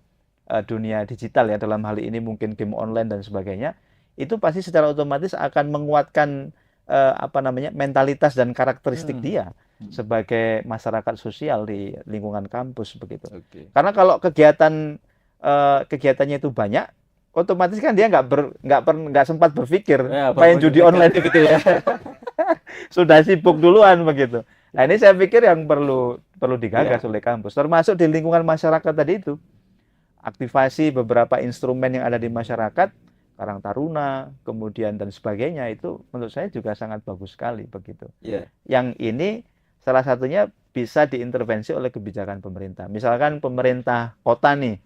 Speaker 1: dunia digital ya, dalam hal ini mungkin game online dan sebagainya, itu pasti secara otomatis akan menguatkan apa namanya mentalitas dan karakteristik dia sebagai masyarakat sosial di lingkungan kampus begitu. Karena kalau kegiatannya itu banyak, otomatis kan dia nggak sempat berpikir
Speaker 2: Ya,
Speaker 1: main judi online,
Speaker 2: gitu ya.
Speaker 1: sudah sibuk duluan begitu. Nah ini saya pikir yang perlu digagas
Speaker 2: Ya.
Speaker 1: oleh kampus, termasuk di lingkungan masyarakat tadi itu, aktivasi beberapa instrumen yang ada di masyarakat, Karang Taruna, kemudian dan sebagainya, itu menurut saya juga sangat bagus sekali begitu.
Speaker 2: Iya.
Speaker 1: Yang ini salah satunya bisa diintervensi oleh kebijakan pemerintah. Misalkan pemerintah kota nih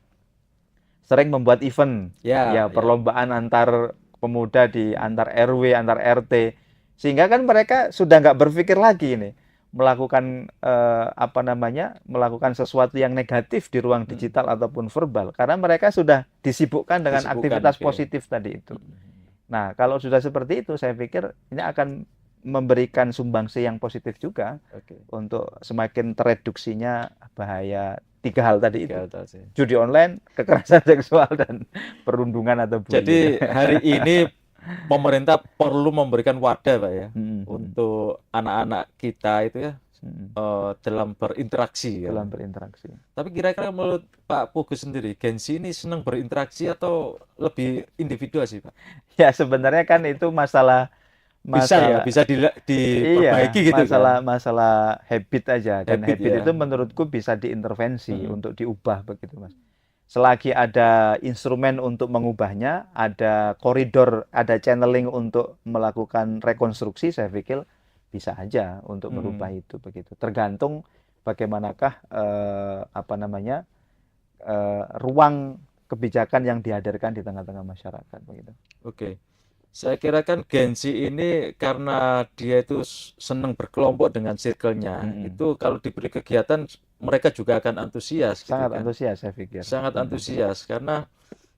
Speaker 1: sering membuat event,
Speaker 2: Ya,
Speaker 1: ya
Speaker 2: ya.
Speaker 1: perlombaan antar pemuda di antar RW, antar RT, sehingga kan mereka sudah nggak berpikir lagi nih melakukan melakukan sesuatu yang negatif di ruang digital ataupun verbal, karena mereka sudah disibukkan dengan
Speaker 2: Disibukkan,
Speaker 1: aktivitas
Speaker 2: oke.
Speaker 1: positif tadi itu. Nah, kalau sudah seperti itu, saya pikir ini akan memberikan sumbangsi yang positif juga
Speaker 2: Oke.
Speaker 1: untuk semakin tereduksinya bahaya 3 hal tadi itu.
Speaker 2: Tiga hal sih.
Speaker 1: Judi online, kekerasan seksual, dan perundungan atau bullying.
Speaker 2: Jadi hari ini pemerintah perlu memberikan wadah, Pak ya,
Speaker 1: Hmm.
Speaker 2: untuk anak-anak kita itu ya dalam berinteraksi ya.
Speaker 1: Dalam berinteraksi.
Speaker 2: Tapi kira-kira menurut Pak Pugu sendiri, Gen Z ini senang berinteraksi atau lebih individu sih, Pak?
Speaker 1: Ya sebenarnya kan itu masalah
Speaker 2: Bisa diperbaiki gitu kan?
Speaker 1: masalah habit aja, dan
Speaker 2: Habit
Speaker 1: habit
Speaker 2: ya.
Speaker 1: itu menurutku bisa diintervensi untuk diubah begitu, Mas. Selagi ada instrumen untuk mengubahnya, ada koridor, ada channeling untuk melakukan rekonstruksi, saya pikir bisa aja untuk merubah itu begitu. Tergantung bagaimanakah ruang kebijakan yang dihadirkan di tengah-tengah masyarakat begitu.
Speaker 2: Oke. Saya kira kan Gen Z ini karena dia itu senang berkelompok dengan circle-nya. Itu kalau diberi kegiatan mereka juga akan antusias gitu
Speaker 1: Sangat
Speaker 2: kan.
Speaker 1: antusias saya pikir.
Speaker 2: Sangat antusias karena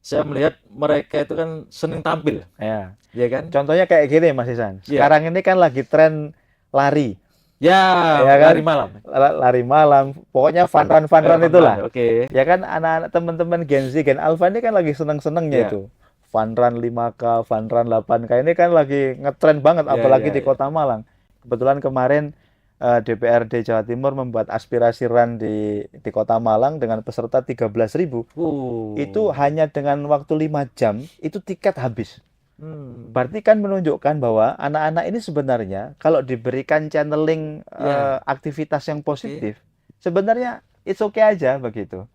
Speaker 2: saya melihat mereka itu kan senang tampil,
Speaker 1: Ya.
Speaker 2: ya kan?
Speaker 1: Contohnya kayak gini Mas Isan.
Speaker 2: Iya.
Speaker 1: Sekarang ini kan lagi tren lari.
Speaker 2: Ya,
Speaker 1: Ya kan?
Speaker 2: lari malam.
Speaker 1: Lari malam, pokoknya fun run itulah.
Speaker 2: Oke.
Speaker 1: Ya kan, anak-anak teman-teman Gen Z, Gen Alpha ini kan lagi seneng-senengnya
Speaker 2: Ya.
Speaker 1: itu. Fun run 5K, fun run 8K ini kan lagi ngetren banget,
Speaker 2: Ya,
Speaker 1: apalagi
Speaker 2: ya,
Speaker 1: di Kota Malang. Kebetulan kemarin DPRD Jawa Timur membuat aspirasi run di Kota Malang dengan peserta 13.000. Itu hanya dengan waktu 5 jam, itu tiket habis. Berarti kan menunjukkan bahwa anak-anak ini sebenarnya kalau diberikan channeling aktivitas yang positif, sebenarnya it's okay aja begitu.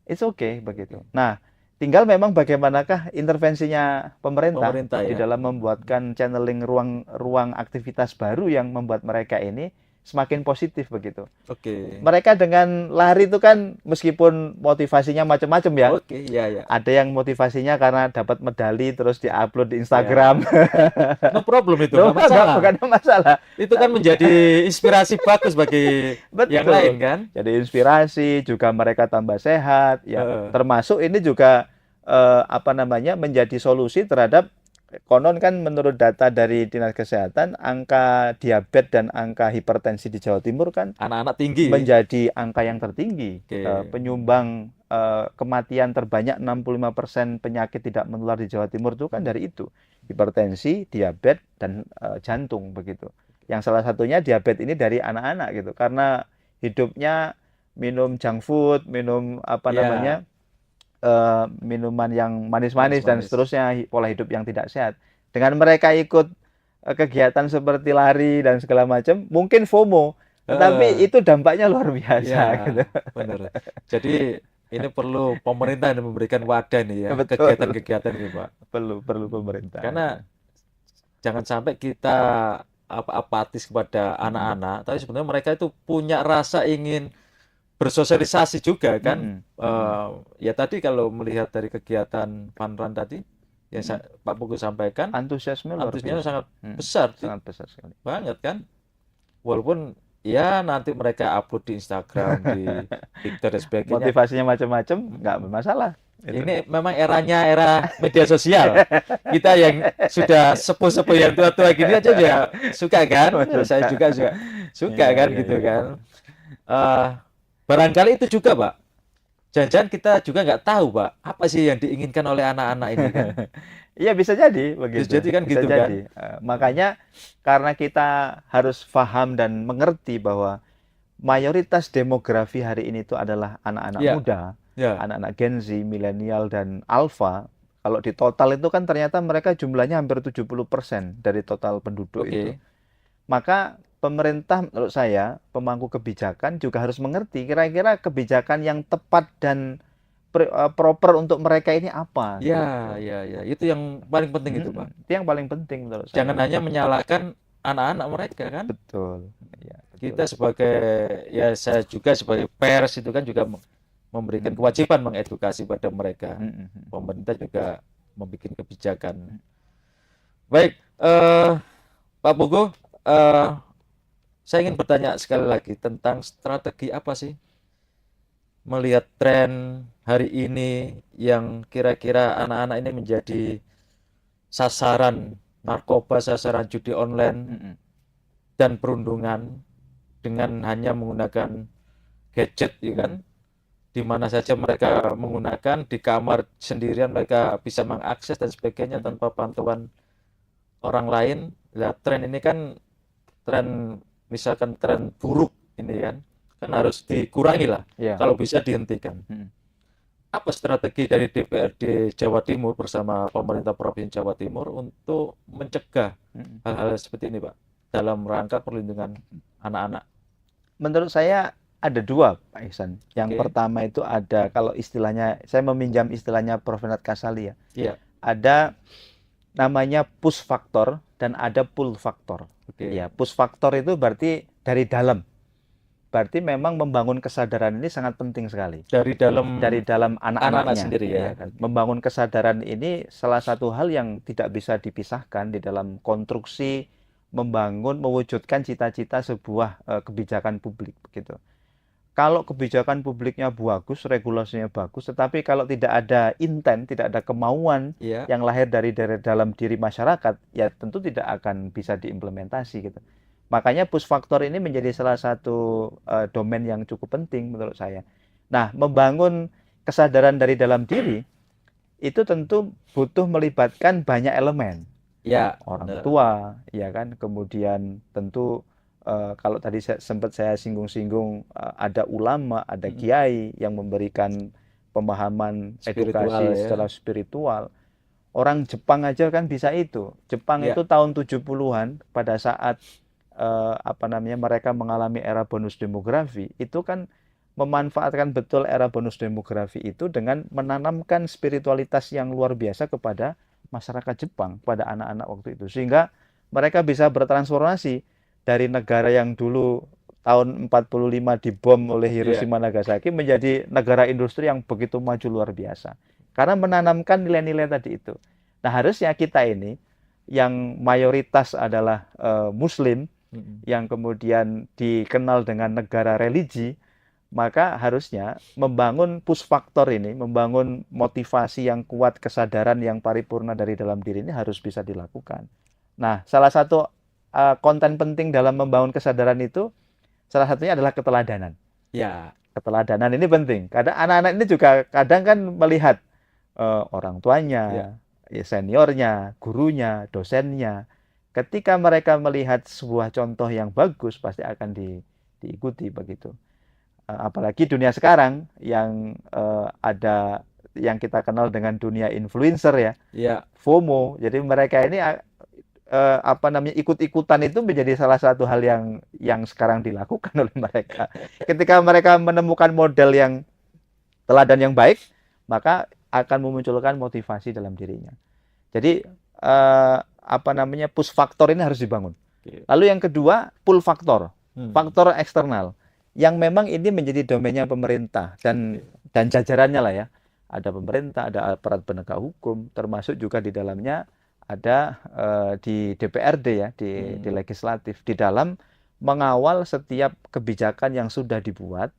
Speaker 1: It's okay begitu. Nah, tinggal memang bagaimanakah intervensinya pemerintah di
Speaker 2: ya.
Speaker 1: dalam membuatkan channeling ruang aktivitas baru yang membuat mereka ini semakin positif begitu.
Speaker 2: Oke.
Speaker 1: Mereka dengan lari itu kan meskipun motivasinya macam-macam ya.
Speaker 2: Oke, ya.
Speaker 1: Ada yang motivasinya karena dapat medali terus diupload di Instagram.
Speaker 2: No problem itu,
Speaker 1: Loh,
Speaker 2: nggak masalah.
Speaker 1: bukan masalah.
Speaker 2: Itu kan menjadi inspirasi bagus bagi yang lain kan?
Speaker 1: Jadi inspirasi, juga mereka tambah sehat ya. Termasuk ini juga menjadi solusi terhadap, konon kan menurut data dari Dinas Kesehatan, angka diabetes dan angka hipertensi di Jawa Timur kan
Speaker 2: anak-anak tinggi
Speaker 1: menjadi angka yang tertinggi.
Speaker 2: Oke.
Speaker 1: Penyumbang kematian terbanyak 65% penyakit tidak menular di Jawa Timur itu kan dari itu. Hipertensi, diabetes, dan jantung begitu. Yang salah satunya diabetes ini dari anak-anak gitu. Karena hidupnya minum junk food, minum minuman yang manis-manis dan seterusnya, pola hidup yang tidak sehat. Dengan mereka ikut kegiatan seperti lari dan segala macam, mungkin FOMO, tetapi itu dampaknya luar biasa gitu.
Speaker 2: Benar. Jadi ini perlu pemerintah yang memberikan wadah nih ya,
Speaker 1: Betul.
Speaker 2: kegiatan-kegiatan ini, Pak.
Speaker 1: Perlu pemerintah.
Speaker 2: Karena jangan sampai kita apatis kepada anak-anak, tapi sebenarnya mereka itu punya rasa ingin bersosialisasi juga kan. Ya tadi kalau melihat dari kegiatan fun run tadi yang Pak Pugu sampaikan,
Speaker 1: antusiasme
Speaker 2: sangat besar,
Speaker 1: sangat besar sekali
Speaker 2: banget kan. Walaupun ya nanti mereka upload di Instagram, di Twitter dan sebagainya,
Speaker 1: motivasinya macam-macam, nggak bermasalah.
Speaker 2: Ini memang era media sosial. Kita yang sudah sepuh-sepuh yang tua-tua gini aja ya suka kan. Saya juga suka kan gitu kan. Barangkali itu juga, Pak. Jangan-jangan kita juga nggak tahu, Pak, apa sih yang diinginkan oleh anak-anak ini kan.
Speaker 1: Iya, bisa jadi begitu.
Speaker 2: Bisa jadi kan gitu kan.
Speaker 1: Makanya karena kita harus paham dan mengerti bahwa mayoritas demografi hari ini itu adalah anak-anak muda, anak-anak Gen Z, milenial, dan Alpha. Kalau di total itu kan ternyata mereka jumlahnya hampir 70% dari total penduduk itu.
Speaker 2: Oke.
Speaker 1: Maka pemerintah menurut saya, pemangku kebijakan juga harus mengerti kira-kira kebijakan yang tepat dan proper untuk mereka ini apa
Speaker 2: Ya,
Speaker 1: gitu.
Speaker 2: ya, ya. Itu yang paling penting itu, Pak.
Speaker 1: Itu yang paling penting menurut
Speaker 2: Jangan
Speaker 1: saya.
Speaker 2: hanya menyalahkan anak-anak mereka kan.
Speaker 1: Betul. Ya, betul.
Speaker 2: Kita sebagai, ya saya juga sebagai pers itu kan juga memberikan kewajiban mengedukasi pada mereka. Pemerintah juga membuat kebijakan. Baik, Pak Pugu, saya ingin bertanya sekali lagi tentang strategi apa sih melihat tren hari ini yang kira-kira anak-anak ini menjadi sasaran narkoba, sasaran judi online dan perundungan dengan hanya menggunakan gadget, ya kan? Di mana saja mereka menggunakan, di kamar sendirian mereka bisa mengakses dan sebagainya tanpa pantauan orang lain. Nah, tren ini kan tren, misalkan tren buruk ini kan harus dikurangi lah,
Speaker 1: Ya.
Speaker 2: kalau bisa dihentikan. Apa strategi dari DPRD Jawa Timur bersama pemerintah Provinsi Jawa Timur untuk mencegah hal-hal seperti ini, Pak, dalam rangka perlindungan anak-anak?
Speaker 1: Menurut saya ada dua, Pak Ihsan. Yang
Speaker 2: Oke.
Speaker 1: pertama itu ada, kalau istilahnya, saya meminjam istilahnya Prof. Renat Kasali ya.
Speaker 2: Iya.
Speaker 1: Ada namanya push factor dan ada pull factor.
Speaker 2: Oke.
Speaker 1: Ya, push factor itu berarti dari dalam. Berarti memang membangun kesadaran ini sangat penting sekali.
Speaker 2: Dari dalam
Speaker 1: anak-anaknya
Speaker 2: anak-anak sendiri ya.
Speaker 1: kan. Membangun kesadaran ini salah satu hal yang tidak bisa dipisahkan di dalam konstruksi membangun, mewujudkan cita-cita sebuah kebijakan publik begitu. Kalau kebijakan publiknya bagus, regulasinya bagus, tetapi kalau tidak ada intent, tidak ada kemauan
Speaker 2: Iya.
Speaker 1: yang lahir dari dalam diri masyarakat, ya tentu tidak akan bisa diimplementasi gitu. Makanya push factor ini menjadi salah satu domain yang cukup penting menurut saya. Nah, membangun kesadaran dari dalam diri itu tentu butuh melibatkan banyak elemen.
Speaker 2: Ya,
Speaker 1: Orang tua, ya kan. Kemudian tentu kalau tadi sempat saya singgung-singgung, ada ulama, ada kiai yang memberikan pemahaman
Speaker 2: Spiritual,
Speaker 1: edukasi
Speaker 2: ya.
Speaker 1: secara spiritual. Orang Jepang aja kan bisa itu. Jepang
Speaker 2: Ya.
Speaker 1: itu tahun 70-an pada saat mereka mengalami era bonus demografi, itu kan memanfaatkan betul era bonus demografi itu dengan menanamkan spiritualitas yang luar biasa kepada masyarakat Jepang, pada anak-anak waktu itu, sehingga mereka bisa bertransformasi dari negara yang dulu tahun 45 dibom oleh Hiroshima Nagasaki menjadi negara industri yang begitu maju luar biasa, karena menanamkan nilai-nilai tadi itu. Nah, harusnya kita ini yang mayoritas adalah Muslim, yang kemudian dikenal dengan negara religi, maka harusnya membangun push factor ini, membangun motivasi yang kuat, kesadaran yang paripurna dari dalam diri ini harus bisa dilakukan. Nah, salah satu konten penting dalam membangun kesadaran itu, salah satunya adalah keteladanan.
Speaker 2: Ya.
Speaker 1: Keteladanan ini penting. Kadang anak-anak ini juga kadang kan melihat orang tuanya, seniornya, gurunya, dosennya. Ketika mereka melihat sebuah contoh yang bagus, pasti akan diikuti begitu. Apalagi dunia sekarang yang ada yang kita kenal dengan dunia influencer ya, FOMO. Jadi mereka ini ikut-ikutan itu menjadi salah satu hal yang sekarang dilakukan oleh mereka. Ketika mereka menemukan model yang teladan yang baik, maka akan memunculkan motivasi dalam dirinya. Jadi push factor ini harus dibangun. Lalu yang kedua, pull factor, faktor eksternal, yang memang ini menjadi domainnya pemerintah dan jajarannya lah ya. Ada pemerintah, ada aparat penegak hukum, termasuk juga di dalamnya ada di DPRD ya, di legislatif, di dalam mengawal setiap kebijakan yang sudah dibuat,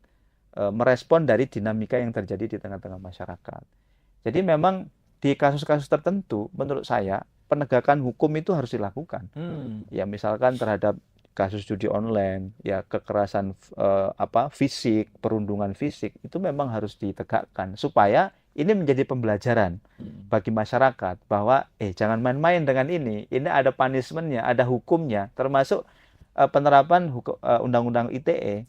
Speaker 1: merespon dari dinamika yang terjadi di tengah-tengah masyarakat. Jadi memang di kasus-kasus tertentu, menurut saya penegakan hukum itu harus dilakukan. Ya misalkan terhadap kasus judi online, ya kekerasan fisik, perundungan fisik, itu memang harus ditegakkan supaya ini menjadi pembelajaran bagi masyarakat bahwa jangan main-main dengan ini ada punishment-nya, ada hukumnya, termasuk penerapan undang-undang ITE,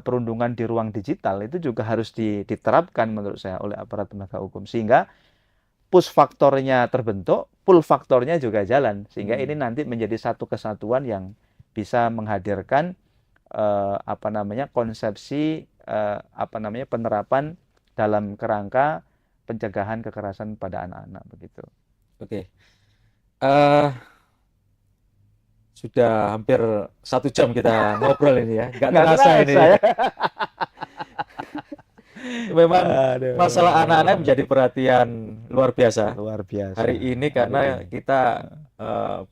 Speaker 1: perundungan di ruang digital itu juga harus diterapkan menurut saya oleh aparat penegak hukum, sehingga push faktornya terbentuk, pull faktornya juga jalan, sehingga
Speaker 2: Hmm.
Speaker 1: ini nanti menjadi satu kesatuan yang bisa menghadirkan konsepsi penerapan dalam kerangka pencegahan kekerasan pada anak-anak begitu.
Speaker 2: Oke. Eh, sudah hampir 1 jam kita ngobrol ini ya. Nggak
Speaker 1: Nggak
Speaker 2: terasa ini.
Speaker 1: ya.
Speaker 2: Memang
Speaker 1: Aduh.
Speaker 2: masalah anak-anak menjadi perhatian luar biasa
Speaker 1: Luar biasa.
Speaker 2: hari ini karena
Speaker 1: Hari ini.
Speaker 2: kita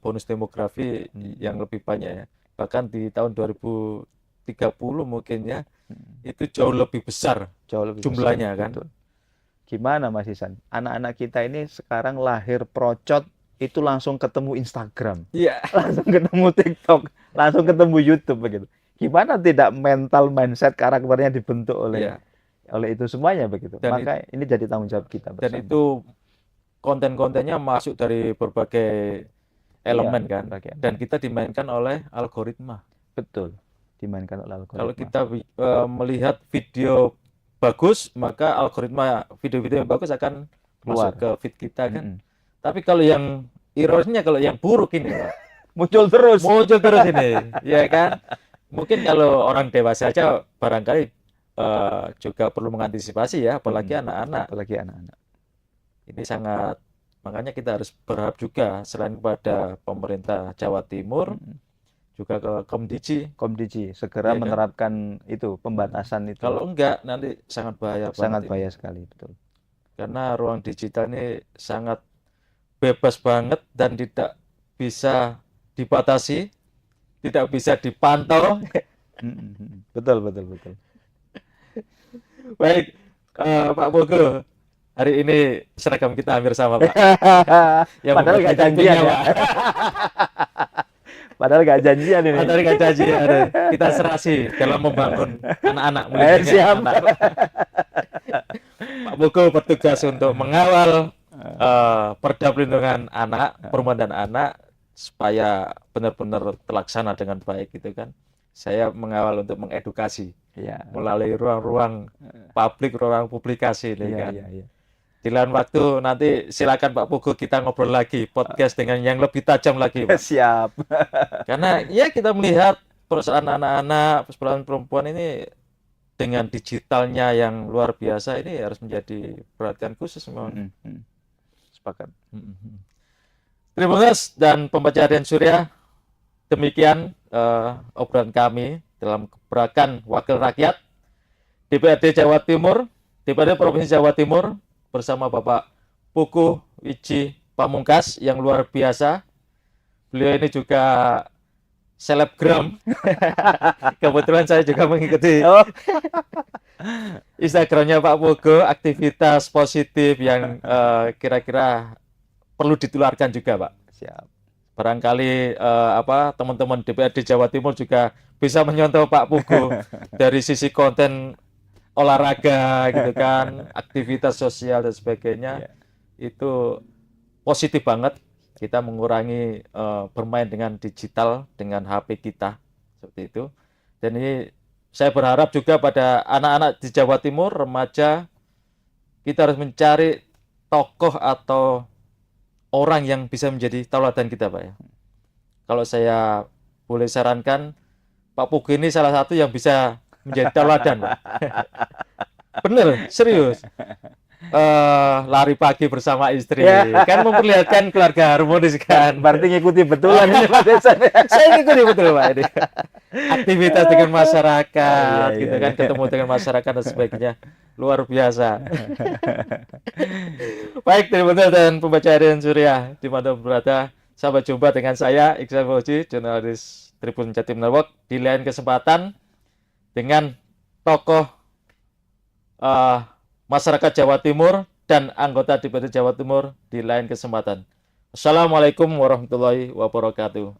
Speaker 2: bonus demografi
Speaker 1: Hmm.
Speaker 2: yang lebih banyak ya. Bahkan di tahun 2030 mungkin ya itu jauh lebih besar
Speaker 1: Jauh lebih
Speaker 2: jumlahnya
Speaker 1: besar,
Speaker 2: kan.
Speaker 1: betul. Gimana Mas Isan? Anak-anak kita ini sekarang lahir procot itu langsung ketemu Instagram,
Speaker 2: Iya.
Speaker 1: langsung ketemu TikTok, langsung ketemu YouTube begitu. Gimana tidak mental mindset karakternya dibentuk
Speaker 2: Iya.
Speaker 1: oleh itu semuanya begitu.
Speaker 2: Dan
Speaker 1: Maka ini jadi tanggung jawab kita
Speaker 2: Dan
Speaker 1: bersama.
Speaker 2: itu konten-kontennya masuk dari berbagai elemen kan.
Speaker 1: berbagai
Speaker 2: Dan kita dimainkan oleh algoritma.
Speaker 1: Betul, dimainkan oleh algoritma.
Speaker 2: Kalau kita melihat video bagus, maka algoritma video-video yang bagus akan
Speaker 1: Keluar.
Speaker 2: masuk ke feed kita kan.
Speaker 1: Mm-mm.
Speaker 2: Tapi kalau yang ironisnya, kalau yang buruk ini Pak,
Speaker 1: Muncul terus.
Speaker 2: muncul terus ini, ya kan? Mungkin kalau orang dewasa aja barangkali juga perlu mengantisipasi ya, apalagi anak-anak.
Speaker 1: Apalagi anak-anak.
Speaker 2: Ini sangat, makanya kita harus berharap juga selain kepada pemerintah Jawa Timur, juga ke
Speaker 1: Komdiji segera
Speaker 2: Iya kan?
Speaker 1: menerapkan itu pembatasan itu.
Speaker 2: Kalau enggak nanti sangat bahaya
Speaker 1: Sangat
Speaker 2: banget ini.
Speaker 1: bahaya sekali, betul.
Speaker 2: Karena ruang digital ini sangat bebas banget dan tidak bisa dibatasi, tidak bisa dipantau.
Speaker 1: Betul, betul, betul.
Speaker 2: Baik, Pak Bogo, hari ini seragam kita hampir sama, Pak. Yang
Speaker 1: Padahal
Speaker 2: membuat
Speaker 1: nggak
Speaker 2: kita
Speaker 1: janjian
Speaker 2: punya,
Speaker 1: ya.
Speaker 2: Pak.
Speaker 1: Padahal nggak janjian ini.
Speaker 2: Padahal nggak janji, kita serasi dalam membangun anak-anak, melindungi
Speaker 1: Siap.
Speaker 2: anak. Pak Bogo bertugas untuk mengawal Perda Perlindungan Anak, Perempuan dan Anak supaya benar-benar terlaksana dengan baik gitu kan. Saya mengawal untuk mengedukasi
Speaker 1: Iya.
Speaker 2: melalui ruang-ruang publik, ruang publikasi ini kan.
Speaker 1: Iya.
Speaker 2: Di lain waktu nanti silakan Pak Bogo kita ngobrol lagi podcast dengan yang lebih tajam lagi, Pak.
Speaker 1: Siap.
Speaker 2: Karena ya kita melihat persoalan anak-anak, persoalan perempuan ini dengan digitalnya yang luar biasa ini harus menjadi perhatian khusus memang.
Speaker 1: Sepakat.
Speaker 2: Terima kasih dan pembaca Harian Surya. Demikian obrolan kami dalam gebrakan Wakil Rakyat DPRD Jawa Timur, DPRD Provinsi Jawa Timur bersama Bapak Pugu Wiji Pamungkas yang luar biasa. Beliau ini juga selebgram. Kebetulan saya juga mengikuti Instagramnya Pak Pugu, aktivitas positif yang kira-kira perlu ditularkan juga, Pak.
Speaker 1: Siap.
Speaker 2: Barangkali teman-teman DPRD Jawa Timur juga bisa menyontoh Pak Pugu dari sisi konten olahraga gitu kan, aktivitas sosial dan sebagainya. Itu positif banget. Kita mengurangi bermain dengan digital dengan HP kita seperti itu. Dan ini saya berharap juga pada anak-anak di Jawa Timur, remaja, kita harus mencari tokoh atau orang yang bisa menjadi tauladan kita, Pak ya. Kalau saya boleh sarankan, Pak Pugu ini salah satu yang bisa menjadi tauladan, Pak. Bener, serius. Lari pagi bersama istri, kan memperlihatkan keluarga harmonis kan.
Speaker 1: Berarti ngikuti betulan ini Pak Desan.
Speaker 2: Saya ngikuti betul, Pak ini. Aktivitas dengan masyarakat, gitu kan, ketemu dengan masyarakat dan sebagainya, luar biasa. Baik, terima kasih dan pembaca Harian Surya di mana berada. Sampai jumpa dengan saya Iksan Fauzi, jurnalis Tribun Jatim Network di lain kesempatan dengan tokoh masyarakat Jawa Timur dan anggota DPRD Jawa Timur di lain kesempatan. Assalamualaikum warahmatullahi wabarakatuh.